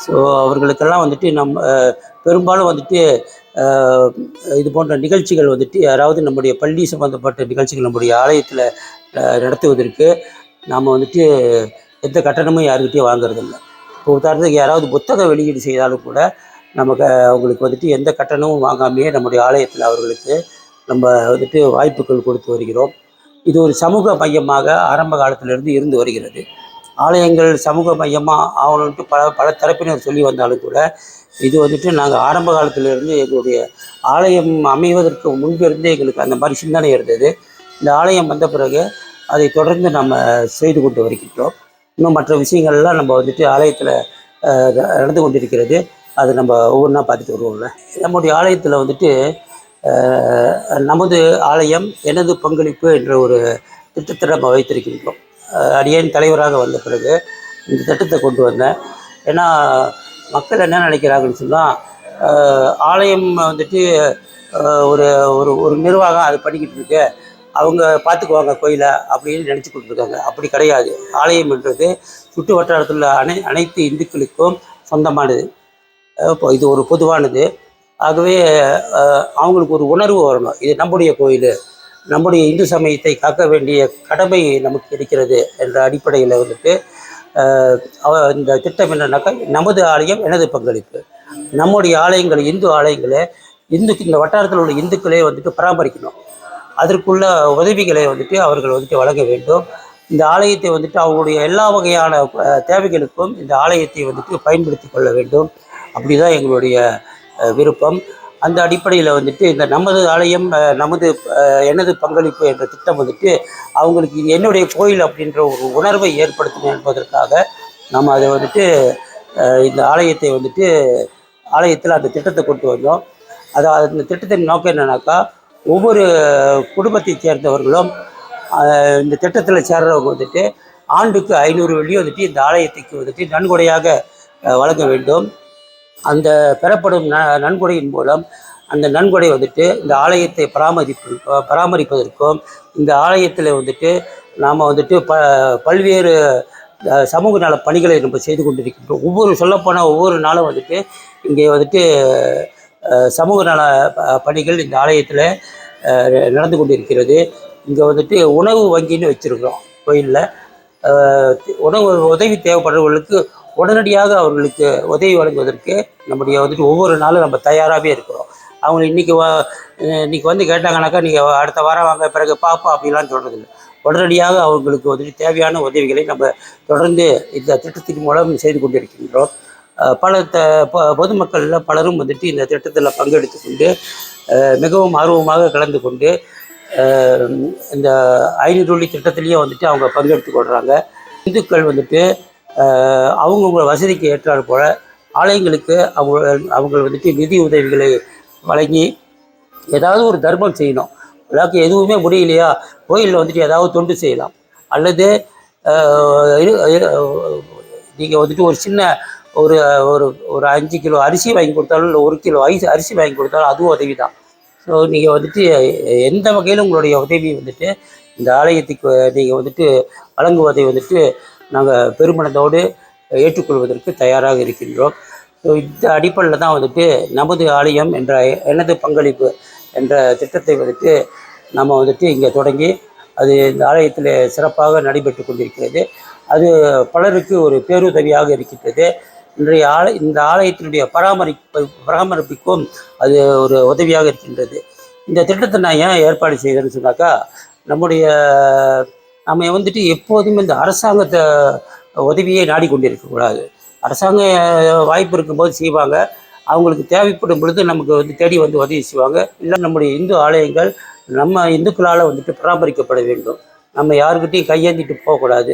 ஸோ அவர்களுக்கெல்லாம் வந்துட்டு பெரும்பாலும் வந்துட்டு இது போன்ற நிகழ்ச்சிகள் வந்துட்டு யாராவது நம்முடைய பள்ளி சம்பந்தப்பட்ட நிகழ்ச்சிகள் நம்முடைய ஆலயத்தில் நடத்துவதற்கு நாம் வந்துட்டு எந்த கட்டணமும் யாருக்கிட்டையும் வாங்குறதில்லை. இப்போ உதாரணத்துக்கு யாராவது புத்தக வெளியீடு செய்தாலும் கூட நமக்கு அவங்களுக்கு வந்துட்டு எந்த கட்டணமும் வாங்காமையே நம்முடைய ஆலயத்தில் அவர்களுக்கு நம்ம வந்துட்டு வாய்ப்புகள் கொடுத்து வருகிறோம். இது ஒரு சமூக மையமாக ஆரம்ப காலத்திலிருந்து இருந்து வருகிறது. ஆலயங்கள் சமூக மையமாக ஆகணுன்ட்டு பல தரப்பினர் சொல்லி வந்தாலும் கூட இது வந்துட்டு நாங்கள் ஆரம்ப காலத்திலிருந்து எங்களுடைய ஆலயம் அமைவதற்கு முன்பிருந்தே எங்களுக்கு அந்த மாதிரி சிந்தனை இருந்தது. இந்த ஆலயம் வந்த பிறகு அதை தொடர்ந்து நம்ம செய்து கொண்டு வருகின்றோம். இன்னும் மற்ற விஷயங்கள்லாம் நம்ம வந்துட்டு ஆலயத்தில் நடந்து கொண்டிருக்கிறது. அது நம்ம ஒவ்வொன்றா பார்த்துட்டு வருவோம்ல. நம்முடைய ஆலயத்தில் வந்துட்டு நமது ஆலயம் எனது பங்களிப்பு என்ற ஒரு திட்டத்தை நம்ம வைத்திருக்கின்றோம். அடியேன் தலைவராக வந்த பிறகு இந்த திட்டத்தை கொண்டு வந்தேன். ஏன்னா மக்கள் என்ன நினைக்கிறாங்கன்னு சொன்னால், ஆலயம் வந்துட்டு ஒரு ஒரு ஒரு நிர்வாகம் அது பண்ணிக்கிட்டு இருக்கு, அவங்க பார்த்துக்குவாங்க கோயிலை அப்படின்னு நினச்சி கொடுத்துருக்காங்க. அப்படி கிடையாது. ஆலயம் என்றது சுற்று வட்டாரத்தில் அனைத்து இந்துக்களுக்கும் சொந்தமானது. இப்போ இது ஒரு பொதுவானது. ஆகவே அவங்களுக்கு ஒரு உணர்வு வரணும், இது நம்முடைய கோயில், நம்முடைய இந்து சமயத்தை காக்க வேண்டிய கடமை நமக்கு இருக்கிறது என்ற அடிப்படையில் வந்துட்டு இந்த திட்டம் என்னன்னாக்கா, நமது ஆலயம் எனது பங்களிப்பு. நம்முடைய ஆலயங்களை, இந்து ஆலயங்களை இந்த வட்டாரத்தில் உள்ள இந்துக்களே வந்துட்டு பராமரிக்கணும். அதற்குள்ள உதவிகளை வந்துட்டு அவர்கள் வந்துட்டு வழங்க வேண்டும். இந்த ஆலயத்தை வந்துட்டு அவங்களுடைய எல்லா வகையான தேவைகளுக்கும் இந்த ஆலயத்தை வந்துட்டு பயன்படுத்தி கொள்ள வேண்டும். அப்படி தான் எங்களுடைய விருப்பம். அந்த அடிப்படையில் வந்துட்டு இந்த நமது ஆலயம் எனது பங்களிப்பு என்ற திட்டம் வந்துட்டு அவங்களுக்கு இது என்னுடைய கோயில் அப்படின்ற ஒரு உணர்வை ஏற்படுத்தணும் என்பதற்காக நம்ம அதை வந்துட்டு இந்த ஆலயத்தை வந்துட்டு ஆலயத்தில் அந்த திட்டத்தை கொண்டு வந்தோம். அந்த திட்டத்தின் நோக்கம் என்னன்னாக்கா, ஒவ்வொரு குடும்பத்தை சேர்ந்தவர்களும் இந்த திட்டத்தில் சேர்றவங்க வந்துட்டு ஆண்டுக்கு 500 வெள்ளி வந்துட்டு இந்த ஆலயத்துக்கு வந்துட்டு நன்கொடையாக வழங்க வேண்டும். அந்த பெறப்படும் நன்கொடையின் மூலம் அந்த நன்கொடை வந்துட்டு இந்த ஆலயத்தை பராமரிப்பதற்கும் இந்த ஆலயத்தில் வந்துட்டு நாம் வந்துட்டு பல்வேறு சமூக நல பணிகளை நம்ம செய்து கொண்டிருக்கின்றோம். சொல்லப்போனால் ஒவ்வொரு நாளும் வந்துட்டு இங்கே வந்துட்டு சமூக நல பணிகள் இந்த ஆலயத்தில் நடந்து கொண்டிருக்கிறது. இங்கே வந்துட்டு உணவு வங்கின்னு வச்சுருக்கிறோம் கோயிலில். உதவி தேவைப்படுறவர்களுக்கு உடனடியாக அவர்களுக்கு உதவி வழங்குவதற்கு நம்முடைய வந்துட்டு ஒவ்வொரு நாளும் நம்ம தயாராகவே இருக்கிறோம். அவங்க இன்றைக்கி வந்து கேட்டாங்கனாக்கா நீங்கள் அடுத்த வாரம் வாங்க பிறகு பார்ப்போம் அப்படிலாம் சொல்கிறதில்ல. உடனடியாக அவர்களுக்கு வந்துட்டு தேவையான உதவிகளை நம்ம தொடர்ந்து இந்த திட்டத்தின் மூலம் செய்து கொண்டிருக்கின்றோம். பொதுமக்களில் பலரும் வந்துட்டு இந்த திட்டத்தில் பங்கெடுத்து கொண்டு மிகவும் ஆர்வமாக கலந்து கொண்டு இந்த 500 வெள்ளி திட்டத்திலேயே வந்துட்டு அவங்க பங்கெடுத்து கொள்கிறாங்க. இந்துக்கள் வந்துட்டு அவங்கவுங்க வசதிக்கு ஏற்றாற் போல் ஆலயங்களுக்கு அவங்க வந்துட்டு நிதி உதவிகளை வழங்கி ஏதாவது ஒரு தர்மம் செய்யணும். எல்லாருக்கும் எதுவுமே முடியலையா, கோயிலில் வந்துட்டு ஏதாவது தொண்டு செய்யலாம். அல்லது நீங்கள் வந்துட்டு ஒரு சின்ன ஒரு ஒரு 5 கிலோ அரிசி வாங்கி கொடுத்தாலும், இல்லை 1 கிலோ அரிசி வாங்கி கொடுத்தாலும் அதுவும் உதவி தான். ஸோ நீங்கள் வந்துட்டு எந்த வகையில் உங்களுடைய உதவி வந்துட்டு இந்த ஆலயத்துக்கு நீங்கள் வந்துட்டு வழங்குவதை வந்துட்டு நாங்கள் பெருமனதோடு ஏற்றுக்கொள்வதற்கு தயாராக இருக்கின்றோம். ஸோ இந்த அடிப்படையில் தான் வந்துட்டு நமது ஆலயம் என்ற எனது பங்களிப்பு என்ற திட்டத்தை வந்துட்டு நம்ம வந்துட்டு இங்கே தொடங்கி அது இந்த ஆலயத்தில் சிறப்பாக நடைபெற்று கொண்டிருக்கிறது. அது பலருக்கு ஒரு பேருதவியாக இருக்கின்றது. இந்த ஆலயத்தினுடைய பராமரிப்புக்கும் அது ஒரு உதவியாக இருக்கின்றது. இந்த திட்டத்தை நான் ஏன் ஏற்பாடு செய்தேன்னு சொன்னாக்கா, நம்ம வந்துட்டு எப்போதுமே இந்த அரசாங்கத்தை உதவியை நாடிக்கொண்டிருக்கக்கூடாது. அரசாங்க வாய்ப்பு இருக்கும்போது செய்வாங்க, அவங்களுக்கு தேவைப்படும் பொழுது நமக்கு வந்து தேடி வந்து உதவி செய்வாங்க. இல்லை நம்முடைய இந்து ஆலயங்கள் நம்ம இந்துக்களால் வந்துட்டு பராமரிக்கப்பட வேண்டும், நம்ம யாருக்கிட்டையும் கையேந்திட்டு போகக்கூடாது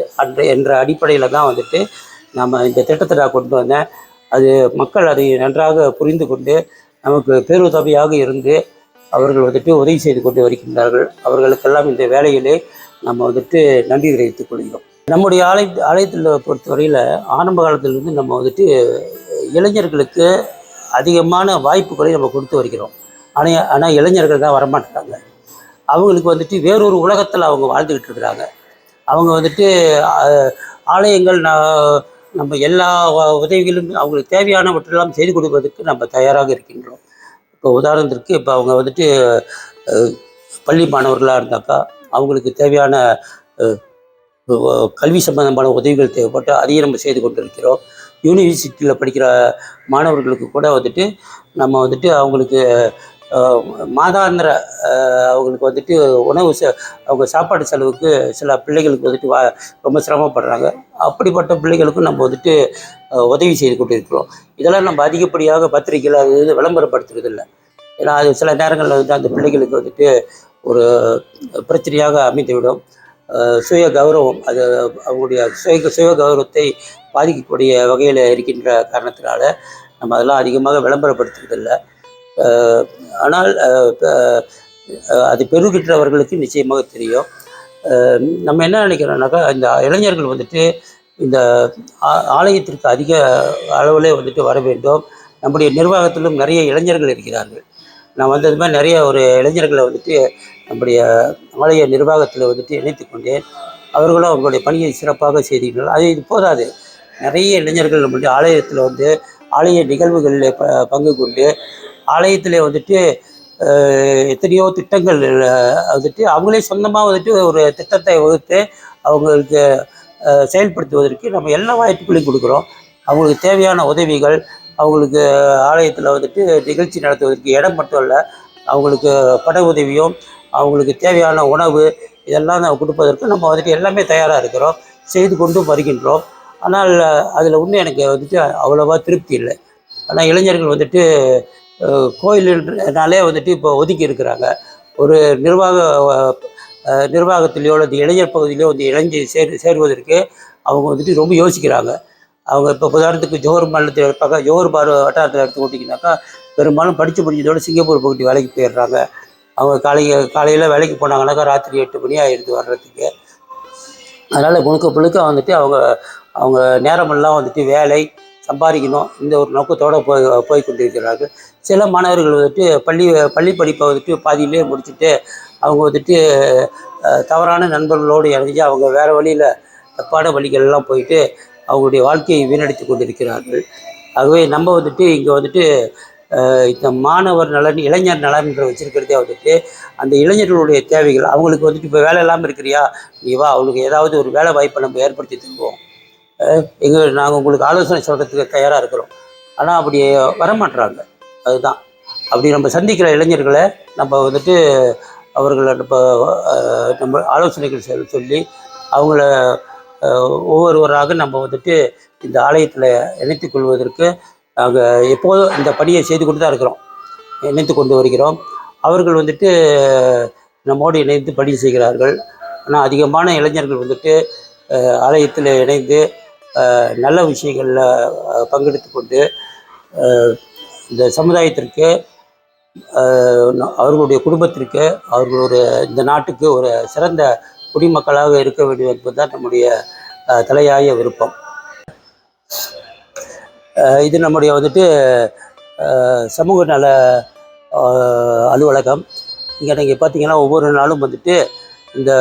என்ற அடிப்படையில் தான் வந்துட்டு நம்ம இந்த திட்டத்தை நான் கொண்டு வந்தேன். அது மக்கள் அதை நன்றாக புரிந்து கொண்டு நமக்கு பேருதவியாக இருந்து அவர்கள் வந்துட்டு உதவி செய்து கொண்டு வருகின்றார்கள். அவர்களுக்கெல்லாம் இந்த வேலையிலே நம்ம வந்துட்டு நன்றி தெரிவித்துக் கொள்கிறோம். நம்முடைய ஆலயத்தில் பொறுத்தவரையில் ஆரம்ப காலத்திலிருந்து நம்ம வந்துட்டு இளைஞர்களுக்கு அதிகமான வாய்ப்புகளை நம்ம கொடுத்து வருகிறோம். ஆனால் இளைஞர்கள் தான் வரமாட்டாங்க. அவங்களுக்கு வந்துட்டு வேறொரு உலகத்தில் அவங்க வாழ்ந்துக்கிட்டு இருக்கிறாங்க. அவங்க வந்துட்டு ஆலயங்கள் நம்ம எல்லா உதவிகளும் அவங்களுக்கு தேவையானவற்றெல்லாம் செய்து கொடுப்பதற்கு நம்ம தயாராக இருக்கின்றோம். இப்போ உதாரணத்திற்கு இப்போ அவங்க வந்துட்டு பள்ளி மாணவர்களாக இருந்தாக்கா அவங்களுக்கு தேவையான கல்வி சம்பந்தமான உதவிகள் தேவைப்பட்டு அதையும் நம்ம செய்து கொண்டிருக்கிறோம். யூனிவர்சிட்டியில் படிக்கிற மாணவர்களுக்கு கூட வந்துட்டு நம்ம வந்துட்டு அவங்களுக்கு மாதாந்திர அவங்களுக்கு வந்துட்டு அவங்க சாப்பாடு செலவுக்கு சில பிள்ளைகளுக்கு வந்துட்டு ரொம்ப சிரமப்படுறாங்க. அப்படிப்பட்ட பிள்ளைகளுக்கும் நம்ம வந்துட்டு உதவி செய்து கொண்டிருக்கிறோம். இதெல்லாம் நம்ம அதிகப்படியாக பத்திரிகையில் அது விளம்பரப்படுத்துறது இல்லை. ஏன்னா அது சில நேரங்களில் வந்துட்டு அந்த பிள்ளைகளுக்கு வந்துட்டு ஒரு பிரச்சனையாக அமைந்துவிடும். சுய கௌரவம், அது அவங்களுடைய சுய கௌரவத்தை பாதிக்கக்கூடிய வகையில் இருக்கின்ற காரணத்தினால நம்ம அதெல்லாம் அதிகமாக விளம்பரப்படுத்துவதில்லை. ஆனால் அது பெருகின்றவர்களுக்கு நிச்சயமாக தெரியும். நம்ம என்ன நினைக்கிறோம்னாக்கா, இந்த இளைஞர்கள் வந்துட்டு இந்த ஆலயத்திற்கு அதிக அளவில் வந்துட்டு வர வேண்டும். நம்முடைய நிர்வாகத்திலும் நிறைய இளைஞர்கள் இருக்கிறார்கள். நான் வந்தது மாதிரி நிறைய ஒரு இளைஞர்களை வந்துட்டு நம்முடைய ஆலய நிர்வாகத்தில் வந்துட்டு இணைத்து கொண்டேன். அவர்களும் அவங்களுடைய பணியை சிறப்பாக செய்தீர்கள். அது இது போதாது, நிறைய இளைஞர்கள் நம்முடைய ஆலயத்தில் வந்து ஆலய நிகழ்வுகளில் பங்கு கொண்டு ஆலயத்தில் வந்துட்டு எத்தனையோ திட்டங்கள் வந்துட்டு அவங்களே சொந்தமாக வந்துட்டு ஒரு திட்டத்தை வகுத்து அவங்களுக்கு செயல்படுத்துவதற்கு நம்ம எல்லா வாய்ப்புகளையும் கொடுக்குறோம். அவங்களுக்கு தேவையான உதவிகள், அவங்களுக்கு ஆலயத்தில் வந்துட்டு நிகழ்ச்சி நடத்துவதற்கு இடம் மட்டும் இல்லை, அவங்களுக்கு பண உதவியும் அவங்களுக்கு தேவையான உணவு இதெல்லாம் நம்ம கொடுப்பதற்கு நம்ம வந்துட்டு எல்லாமே தயாராக இருக்கிறோம், செய்து கொண்டும் வருகின்றோம். ஆனால் அதில் ஒன்றும் எனக்கு வந்துட்டு அவ்வளோவா திருப்தி இல்லை. ஆனால் இளைஞர்கள் வந்துட்டு கோயிலுனாலே வந்துட்டு இப்போ ஒதுக்கி இருக்கிறாங்க. ஒரு நிர்வாகத்திலேயோ அல்லது இளைஞர் பகுதியிலையோ வந்து இளைஞர் சேருவதற்கு அவங்க வந்துட்டு ரொம்ப யோசிக்கிறாங்க. அவங்க இப்போ உதாரணத்துக்கு ஜோஹர் மாநிலத்தில் இருப்பாங்க, ஜோஹர் வட்டாரத்தில் எடுத்துக்கிட்டிங்கனாக்கா பெரும்பாலும் படித்து முடிஞ்சதோடு சிங்கப்பூர் பகுதி வேலைக்கு போயிடுறாங்க. அவங்க காலையில் வேலைக்கு போனாங்கன்னாக்கா ராத்திரி 8 மணி ஆயிடுது வர்றதுக்கு. அதனால் முழுக்க வந்துட்டு அவங்க அவங்க நேரமெல்லாம் வந்துட்டு வேலை சம்பாதிக்கணும் இந்த ஒரு நோக்கத்தோடு போய் கொண்டிருக்கிறார்கள். சில மாணவர்கள் வந்துட்டு பள்ளி படிப்பை வந்துட்டு பாதியிலே முடிச்சுட்டு அவங்க வந்துட்டு தவறான நண்பர்களோடு இணைஞ்சு அவங்க வேறு வழியில் தப்பான வழிகளெல்லாம் போயிட்டு அவங்களுடைய வாழ்க்கையை வீணடித்து கொண்டிருக்கிறார்கள். ஆகவே நம்ம வந்துட்டு இங்கே வந்துட்டு இந்த மாணவர் நலன் இளைஞர் நலன்ற வச்சுருக்கிறதே வந்துட்டு அந்த இளைஞர்களுடைய தேவைகள். அவங்களுக்கு வந்துட்டு இப்போ வேலை இல்லாமல் இருக்கிறியா, நீ வா, அவங்களுக்கு ஏதாவது ஒரு வேலை வாய்ப்பை நம்ம ஏற்படுத்தி தருவோம், நாங்கள் உங்களுக்கு ஆலோசனை சொல்கிறதுக்கு தயாராக இருக்கிறோம். ஆனால் அப்படி வரமாட்டுறாங்க. அதுதான் அப்படி நம்ம சந்திக்கிற இளைஞர்களை நம்ம வந்துட்டு அவர்களை நம்ம ஆலோசனைகள் சொல்லி அவங்கள ஒவ்வொருவராக நம்ம வந்துட்டு இந்த ஆலயத்தில் இணைத்து கொள்வதற்கு நாங்கள் எப்போதும் இந்த பணியை செய்து கொண்டு தான் இருக்கிறோம், இணைத்து கொண்டு வருகிறோம். அவர்கள் வந்துட்டு நம்மோடு இணைந்து பணி செய்கிறார்கள். ஆனால் அதிகமான இளைஞர்கள் வந்துட்டு ஆலயத்தில் இணைந்து நல்ல விஷயங்களில் பங்கெடுத்து கொண்டு இந்த சமுதாயத்திற்கு அவர்களுடைய குடும்பத்திற்கு அவர்களுடைய இந்த நாட்டுக்கு ஒரு சிறந்த குடிமக்களாக இருக்க வேண்டும் என்பது தான் நம்முடைய தலையாய விருப்பம். இது நம்முடைய வந்துட்டு சமூக நல அலுவலகம். இங்கே நீங்கள் பார்த்தீங்கன்னா ஒவ்வொரு நாளும் வந்துட்டு இந்த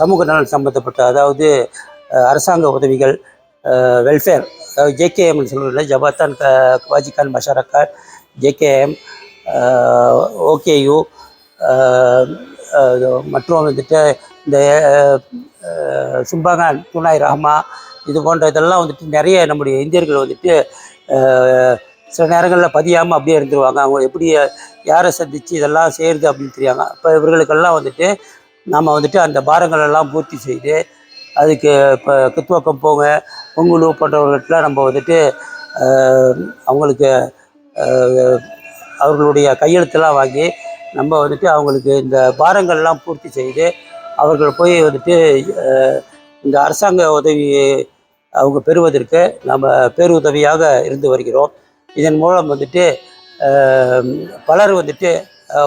சமூக நலன் சம்மந்தப்பட்ட அதாவது அரசாங்க உதவிகள், வெல்ஃபேர், அதாவது ஜேகேஎம்னு சொல்கிறதில்ல, ஜபாத்தான் வாஜிகான் மஷாரக்கார், ஜேகேஎம், ஓகேயு மற்றும் வந்துட்டு இந்த சும்பாங்கான், துனாய் ரஹ்மா, இது போன்ற இதெல்லாம் வந்துட்டு நிறைய நம்முடைய இந்தியர்கள் வந்துட்டு சில நேரங்களில் பதியாமல் அப்படியே இருந்துருவாங்க. அவங்க எப்படி யாரை சந்தித்து இதெல்லாம் செய்கிறது அப்படின்னு தெரியாங்க. இப்போ இவர்களுக்கெல்லாம் வந்துட்டு நாம் வந்துட்டு அந்த பாரங்கள் எல்லாம் பூர்த்தி செய்து அதுக்கு இப்போ கித்துவக்கம் போங்க பொங்குலு போன்றவர்கள்ட்டெலாம் நம்ம வந்துட்டு அவங்களுக்கு அவர்களுடைய கையெழுத்தெல்லாம் வாங்கி நம்ம வந்துட்டு அவங்களுக்கு இந்த பாரங்கள்லாம் பூர்த்தி செய்து அவர்கள் போய் வந்துட்டு இந்த அரசாங்க உதவி அவங்க பெறுவதற்கு நம்ம பேருதவியாக இருந்து வருகிறோம். இதன் மூலம் வந்துட்டு பலர் வந்துட்டு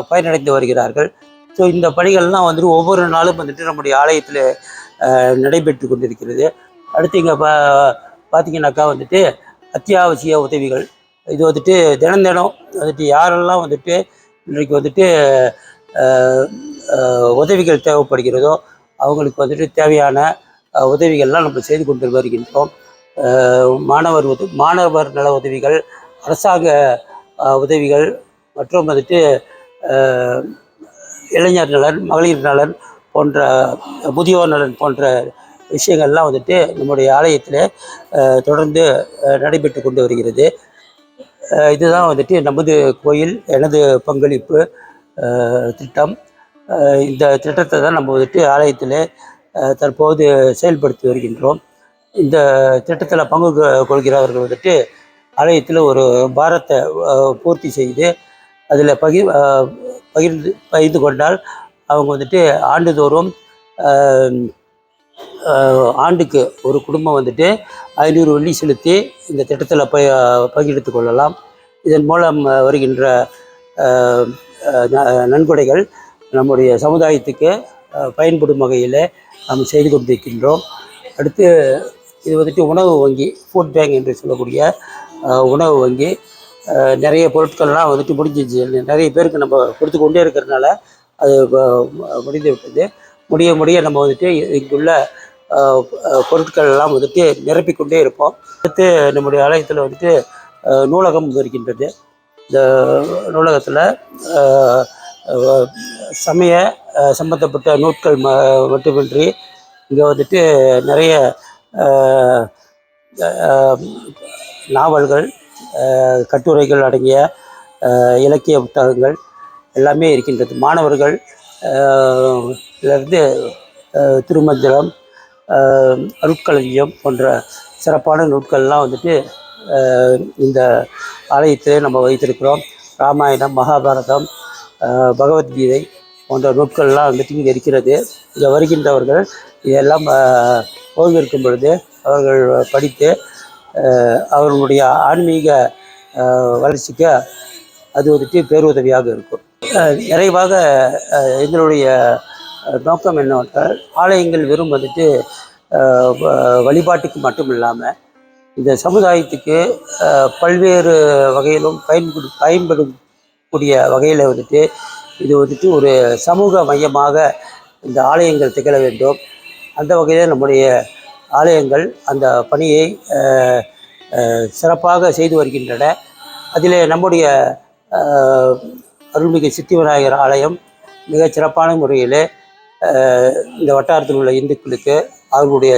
பயனடைந்து வருகிறார்கள். ஸோ இந்த பணிகள்லாம் வந்துட்டு ஒவ்வொரு நாளும் வந்துட்டு நம்முடைய ஆலயத்தில் நடைபெற்று கொண்டிருக்கிறது. அடுத்து இங்கே பார்த்தீங்கன்னாக்கா வந்துட்டு அத்தியாவசிய உதவிகள், இது வந்துட்டு தினம் வந்துட்டு யாரெல்லாம் வந்துட்டு இன்றைக்கு வந்துட்டு உதவிகள் தேவைப்படுகிறதோ அவங்களுக்கு வந்துட்டு தேவையான உதவிகள்லாம் நம்ம செய்து கொண்டு வருகின்றோம். மாணவர் நல உதவிகள், அரசாங்க உதவிகள் மற்றும் வந்துட்டு இளைஞர் நலன், மகளிர் நலன் போன்ற முதியோர் நலன் போன்ற விஷயங்கள்லாம் வந்துட்டு நம்முடைய ஆலயத்தில் தொடர்ந்து நடைபெற்று கொண்டு வருகிறது. இதுதான் வந்துட்டு நமது கோயில் எனது பங்களிப்பு திட்டம். இந்த திட்டத்தை தான் நம்ம வந்துட்டு ஆலயத்தில் தற்போது செயல்படுத்தி வருகின்றோம். இந்த திட்டத்தில் பங்கு கொள்கிறவர்கள் வந்துட்டு ஆலயத்தில் ஒரு பாரத்தை பூர்த்தி செய்து அதில் பகிர்ந்து கொண்டால் அவங்க வந்துட்டு ஆண்டுதோறும் ஆண்டுக்கு ஒரு குடும்பம் வந்துட்டு 500 வெள்ளி செலுத்தி இந்த திட்டத்தில் பங்கெடுத்து கொள்ளலாம். இதன் மூலம் வருகின்ற நன்கொடைகள் நம்முடைய சமுதாயத்துக்கு பயன்படும் வகையில் நாம் செய்து கொண்டிருக்கின்றோம். அடுத்து இது வந்துட்டு உணவு வங்கி, ஃபுட் பேங்க் என்று சொல்லக்கூடிய உணவு வங்கி. நிறைய பொருட்கள்லாம் வந்துட்டு முடிஞ்சிச்சு, நிறைய பேருக்கு நம்ம கொடுத்து கொண்டே இருக்கிறதுனால அது முடிந்து விட்டது. முடிய நம்ம வந்துட்டு இங்குள்ள பொருட்கள் எல்லாம் வந்துட்டு நிரப்பிக்கொண்டே இருப்போம். அடுத்து நம்முடைய ஆலயத்தில் வந்துட்டு நூலகம் இருக்கின்றது. இந்த நூலகத்தில் சமய சம்பந்தப்பட்ட நூட்கள் மட்டுமின்றி இங்கே வந்துட்டு நிறைய நாவல்கள், கட்டுரைகள் அடங்கிய இலக்கிய புத்தகங்கள் எல்லாமே இருக்கின்றது. மாணவர்கள் இருந்து திருமந்திரம், அருட்களஞ்சியம் போன்ற சிறப்பான நூட்கள்லாம் வந்துட்டு இந்த ஆலயத்திலே நம்ம வைத்திருக்கிறோம். ராமாயணம், மகாபாரதம், பகவத்கீதை போன்ற நூட்கள்லாம் வந்துட்டு இங்கே இருக்கிறது. இங்கே வருகின்றவர்கள் இதெல்லாம் ஓய்விருக்கும் பொழுது அவர்கள் படித்து அவர்களுடைய ஆன்மீக வளர்ச்சிக்கு அது வந்துட்டு பேருதவியாக இருக்கும். நிறைவாக எங்களுடைய நோக்கம் என்னவென்றால், ஆலயங்கள் வெறும் வந்துட்டு வழிபாட்டுக்கு மட்டும் இல்லாமல் இந்த சமுதாயத்துக்கு பல்வேறு வகையிலும் பயன்படக்கூடிய வகையில் வந்துட்டு இது வந்துட்டு ஒரு சமூக மையமாக இந்த ஆலயங்கள் திகழ வேண்டும். அந்த வகையில் நம்முடைய ஆலயங்கள் அந்த பணியை சிறப்பாக செய்து வருகின்றன. அதில் நம்முடைய அருள்மிகு சித்தி விநாயகர் ஆலயம் மிகச் சிறப்பான முறையில் இந்த வட்டாரத்தில் உள்ள இந்துக்களுக்கு அவர்களுடைய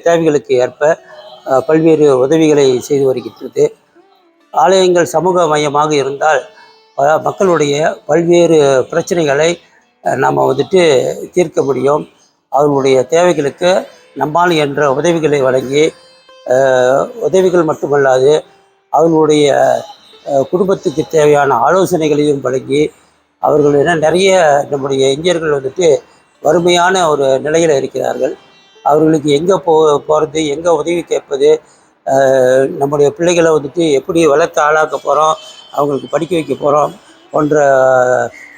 தேவைகளுக்கு ஏற்ப பல்வேறு உதவிகளை செய்து வருகின்றது. ஆலயங்கள் சமூக மையமாக இருந்தால் மக்களுடைய பல்வேறு பிரச்சனைகளை நாம் வந்துட்டு தீர்க்க முடியும். அவர்களுடைய தேவைகளுக்கு நம்மால் என்ற உதவிகளை வழங்கி, உதவிகள் மட்டுமல்லாது அவர்களுடைய குடும்பத்துக்கு தேவையான ஆலோசனைகளையும் வழங்கி, அவர்கள் நிறைய நம்முடைய இந்தியர்கள் வந்துட்டு வறுமையான ஒரு நிலையில் இருக்கிறார்கள். அவர்களுக்கு எங்கே போகிறது, எங்கே உதவி கேட்பது, நம்முடைய பிள்ளைகளை வந்துட்டு எப்படி வளர்த்து ஆளாக்க போகிறோம், அவங்களுக்கு படிக்க வைக்க போகிறோம் போன்ற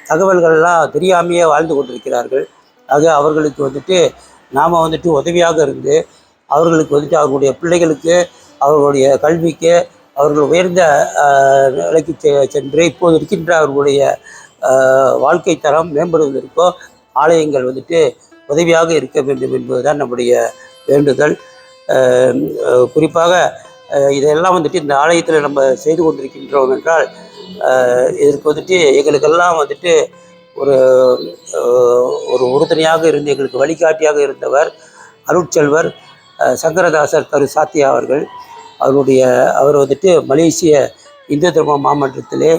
தகவல்கள்லாம் தெரியாமையே வாழ்ந்து கொண்டிருக்கிறார்கள். ஆக அவர்களுக்கு வந்துட்டு நாம் வந்துட்டு உதவியாக இருந்து அவர்களுக்கு வந்துட்டு அவர்களுடைய பிள்ளைகளுக்கு அவர்களுடைய கல்விக்கு அவர்கள் உயர்ந்த நிலைக்கு சென்று இப்போது இருக்கின்ற அவர்களுடைய வாழ்க்கை தரம் மேம்படுவதற்கோ ஆலயங்கள் வந்துட்டு உதவியாக இருக்க வேண்டும் என்பதுதான் நம்முடைய வேண்டுதல். குறிப்பாக இதெல்லாம் வந்துட்டு இந்த ஆலயத்தில் நம்ம செய்து கொண்டிருக்கின்றோம் என்றால், இதற்கு வந்துட்டு எங்களுக்கெல்லாம் வந்துட்டு ஒரு ஒரு உறுதுணையாக இருந்து எங்களுக்கு வழிகாட்டியாக இருந்தவர் அருட்செல்வர் சங்கரதாசர் கரு சாத்தியா அவர்கள். அவர் வந்துட்டு மலேசிய இந்து தர்ம மாமன்றத்திலே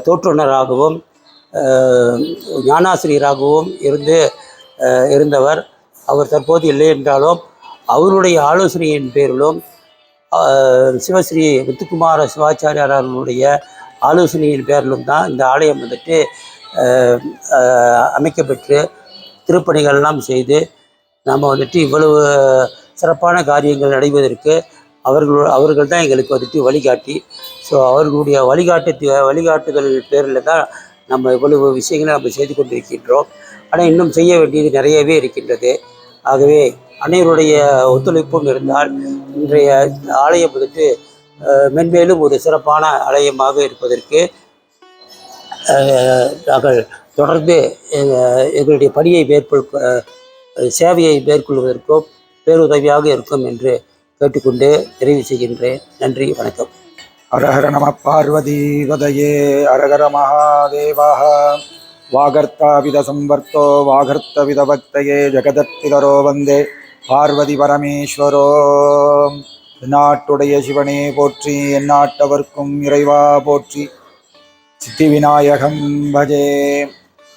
தோற்றுநராகவும் ஞானாசிரியராகவும் இருந்தவர். அவர் தற்போது இல்லை என்றாலும் அவருடைய ஆலோசனையின் பேரிலும் சிவஸ்ரீ முத்துக்குமார சிவாச்சாரியார் அவர்களுடைய ஆலோசனையின் பேரிலும் தான் இந்த ஆலயம் வந்துட்டு அமைக்கப்பெற்று திருப்பணிகள்லாம் செய்து நம்ம வந்துட்டு இவ்வளவு சிறப்பான காரியங்கள் நடைபெறுவதற்கு அவர்கள் தான் எங்களுக்கு வந்துட்டு வழிகாட்டி. ஸோ அவர்களுடைய வழிகாட்டுதல் பேரில் தான் நம்ம இவ்வளவு விஷயங்களை நம்ம செய்து கொண்டிருக்கின்றோம். ஆனால் இன்னும் செய்ய வேண்டியது நிறையவே இருக்கின்றது. ஆகவே அனைவருடைய ஒத்துழைப்பும் இருந்தால் இன்றைய ஆலயம் வந்துட்டு மென்மேலும் ஒரு சிறப்பான ஆலயமாக இருப்பதற்கு நாங்கள் தொடர்ந்து எங்களுடைய பணியை சேவையை மேற்கொள்வதற்கும் பேருதவியாக இருக்கும் என்று கேட்டுக்கொண்டு நிறைவு செய்கின்றேன். நன்றி, வணக்கம். ஹரஹர நம பார்வதி வதையே ஹரஹர மகாதேவா. வாகர்த்தாவித சம்பர்த்தோ வாகர்த்தவித பக்தயே ஜெகதத்திதரோ வந்தே பார்வதி பரமேஸ்வரோ. நாட்டுடைய சிவனே போற்றி, எந்நாட்டவர்க்கும் இறைவா போற்றி. சித்தி விநாயகம் பஜே.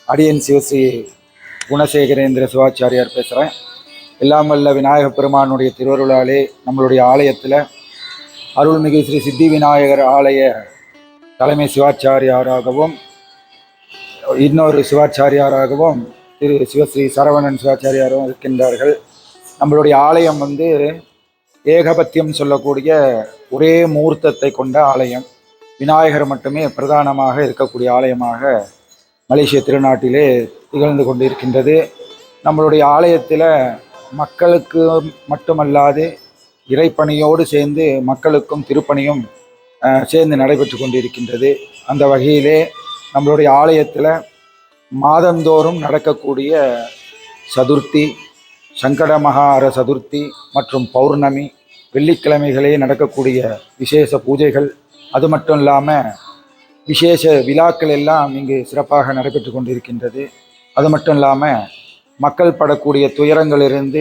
அடியன் சிவஸ்ரீ குணசேகரேந்திர சிவாச்சாரியார் பேசுகிறேன். எல்லாம் வல்ல விநாயகப் பெருமானுடைய திருவருளாலே நம்மளுடைய ஆலயத்தில் அருள்மிகு ஸ்ரீ சித்தி விநாயகர் ஆலய தலைமை சிவாச்சாரியாராகவும் இன்னொரு சிவாச்சாரியாராகவும் திரு சிவஸ்ரீ சரவணன் சிவாச்சாரியாரும் இருக்கின்றார்கள். நம்மளுடைய ஆலயம் ஏகபத்தியம் சொல்லக்கூடிய ஒரே மூர்த்தத்தை கொண்ட ஆலயம். விநாயகர் மட்டுமே பிரதானமாக இருக்கக்கூடிய ஆலயமாக மலேசிய திருநாட்டிலே திகழ்ந்து கொண்டிருக்கின்றது. நம்மளுடைய ஆலயத்தில் மக்களுக்கு மட்டுமல்லாது இறைப்பணியோடு சேர்ந்து மக்களுக்கும் திருப்பணியும் சேர்ந்து நடைபெற்று கொண்டிருக்கின்றது. அந்த வகையிலே நம்மளுடைய ஆலயத்தில் மாதந்தோறும் நடக்கக்கூடிய சதுர்த்தி, சங்கடமகார சதுர்த்தி மற்றும் பௌர்ணமி, வெள்ளிக்கிழமைகளே நடக்கக்கூடிய விசேஷ பூஜைகள், அது மட்டும் இல்லாமல் விசேஷ விழாக்கள் எல்லாம் இங்கு சிறப்பாக நடைபெற்று கொண்டிருக்கின்றது. அது மட்டும் இல்லாமல் மக்கள் படக்கூடிய துயரங்களிலிருந்து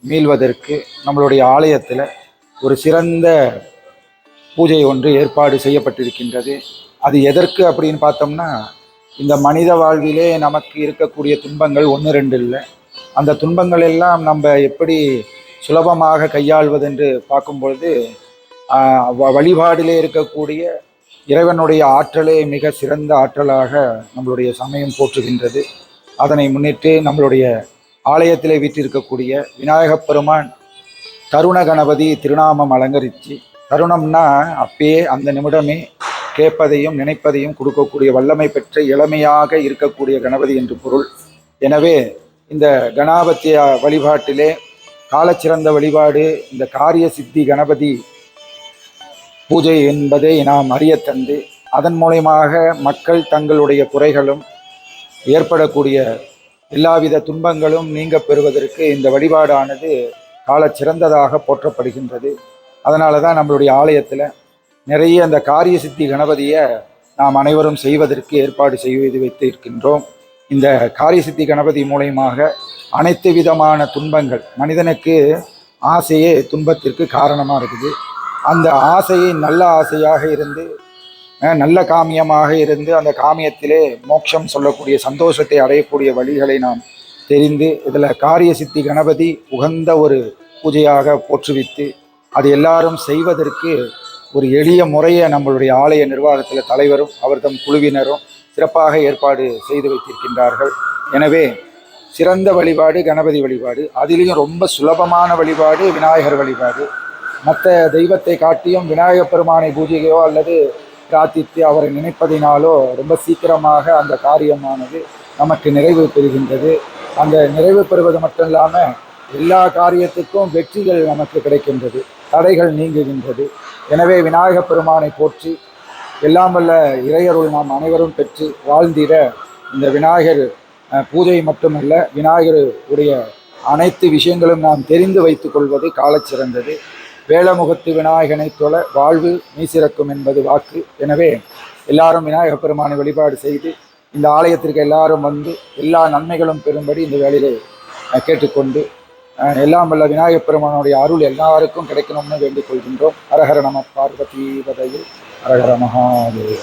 மீள்வதற்கு நம்மளுடைய ஆலயத்தில் ஒரு சிறந்த பூஜை ஒன்று ஏற்பாடு செய்யப்பட்டிருக்கின்றது. அது எதற்கு அப்படின்னு பார்த்தோம்னா, இந்த மனித வாழ்விலே நமக்கு இருக்கக்கூடிய துன்பங்கள் 1-2 இல்லை. அந்த துன்பங்கள் எல்லாம் நம்ம எப்படி சுலபமாக கையாள்வதென்று பார்க்கும்பொழுது வழிபாடிலே இருக்கக்கூடிய இறைவனுடைய ஆற்றலே மிக சிறந்த ஆற்றலாக நம்மளுடைய சமயம் போற்றுகின்றது. அதனை முன்னிட்டு நம்மளுடைய ஆலயத்திலே வீற்றிருக்கக்கூடிய விநாயகப் பெருமான் தருண கணபதி திருநாமம் அலங்கரித்து, தருணம்னா அப்பயே அந்த நிமிடமே கேட்பதையும் நினைப்பதையும் கொடுக்கக்கூடிய வல்லமை பெற்ற இளமையாக இருக்கக்கூடிய கணபதி என்று பொருள். எனவே இந்த கணபதி வழிபாட்டிலே காலச்சிறந்த வழிபாடு இந்த காரிய சித்தி கணபதி பூஜை என்பதை நாம் அறிய தந்து, அதன் மூலயமாக மக்கள் தங்களுடைய குறைகளும் ஏற்படக்கூடிய எல்லாவித துன்பங்களும் நீங்க பெறுவதற்கு இந்த வழிபாடானது சிறந்ததாக போற்றப்படுகின்றது. அதனால தான் நம்மளுடைய ஆலயத்தில் நிறைய அந்த காரிய சித்தி கணபதியை நாம் அனைவரும் செய்வதற்கு ஏற்பாடு செய்து வைத்து இருக்கின்றோம். இந்த காரிய சித்தி கணபதி மூலயமாக அனைத்து விதமான துன்பங்கள், மனிதனுக்கு ஆசையே துன்பத்திற்கு காரணமாக இருக்குது. அந்த ஆசையை நல்ல ஆசையாக இருந்து நல்ல காமியமாக இருந்து அந்த காமியத்திலே மோட்சம் சொல்லக்கூடிய சந்தோஷத்தை அடையக்கூடிய வழிகளை நாம் தெரிந்து, இதில் காரிய சித்தி கணபதி உகந்த ஒரு பூஜையாக போற்றுவித்து அது எல்லாரும் செய்வதற்கு ஒரு எளிய முறையை நம்மளுடைய ஆலய நிர்வாகத்தில் தலைவரும் அவர்தம் குழுவினரும் சிறப்பாக ஏற்பாடு செய்து வைத்திருக்கின்றார்கள். எனவே சிறந்த வழிபாடு கணபதி வழிபாடு, அதிலையும் ரொம்ப சுலபமான வழிபாடு விநாயகர் வழிபாடு. மற்ற தெய்வத்தை காட்டியும் விநாயகப் பெருமானை பூஜையோ அல்லது பிரார்த்தித்து அவரை நினைப்பதினாலோ ரொம்ப சீக்கிரமாக அந்த காரியமானது நமக்கு நிறைவு பெறுகின்றது. அந்த நிறைவு பெறுவது மட்டும் இல்லாமல் எல்லா காரியத்துக்கும் வெற்றிகள் நமக்கு கிடைக்கின்றது, தடைகள் நீங்குகின்றது. எனவே விநாயகப் பெருமானை போற்றி எல்லாம் வல்ல இறையருள் நாம் அனைவரும் பெற்று வாழ்ந்திட இந்த விநாயகர் பூஜை மட்டுமல்ல, விநாயகர் உடைய அனைத்து விஷயங்களும் நாம் தெரிந்து வைத்துக் கொள்வது காலச்சிறந்தது. வேலமுகத்து விநாயகனை தொழ வாழ்வு நீசிறக்கும் என்பது வாக்கு. எனவே எல்லாரும் விநாயகப் பெருமானை வழிபாடு செய்து இந்த ஆலயத்திற்கு எல்லாரும் வந்து எல்லா நன்மைகளும் பெறும்படி இந்த வேளையிலே கேட்டுக்கொண்டு எல்லாம் வல்ல விநாயகப் பெருமானுடைய அருள் எல்லாருக்கும் கிடைக்கணும்னு வேண்டிக் கொள்கின்றோம். ஹரஹர நம பார்வதி பதையில் ஹரஹர மகாதேவ.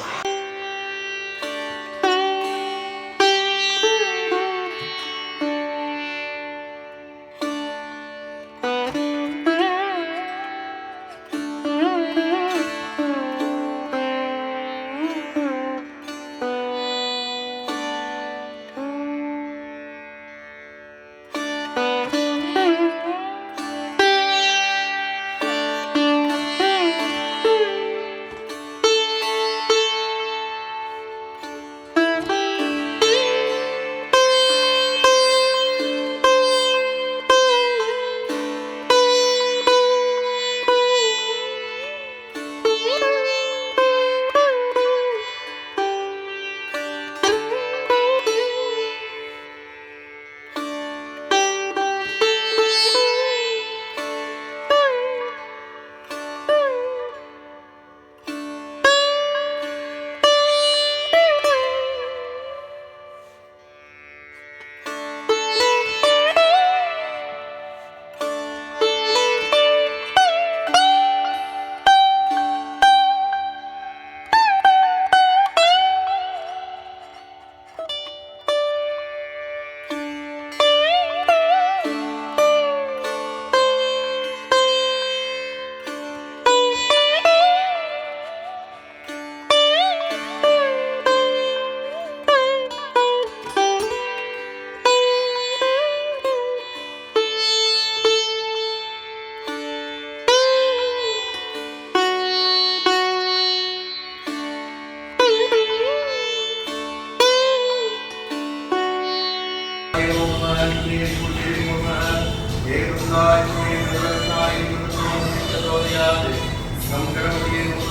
Nam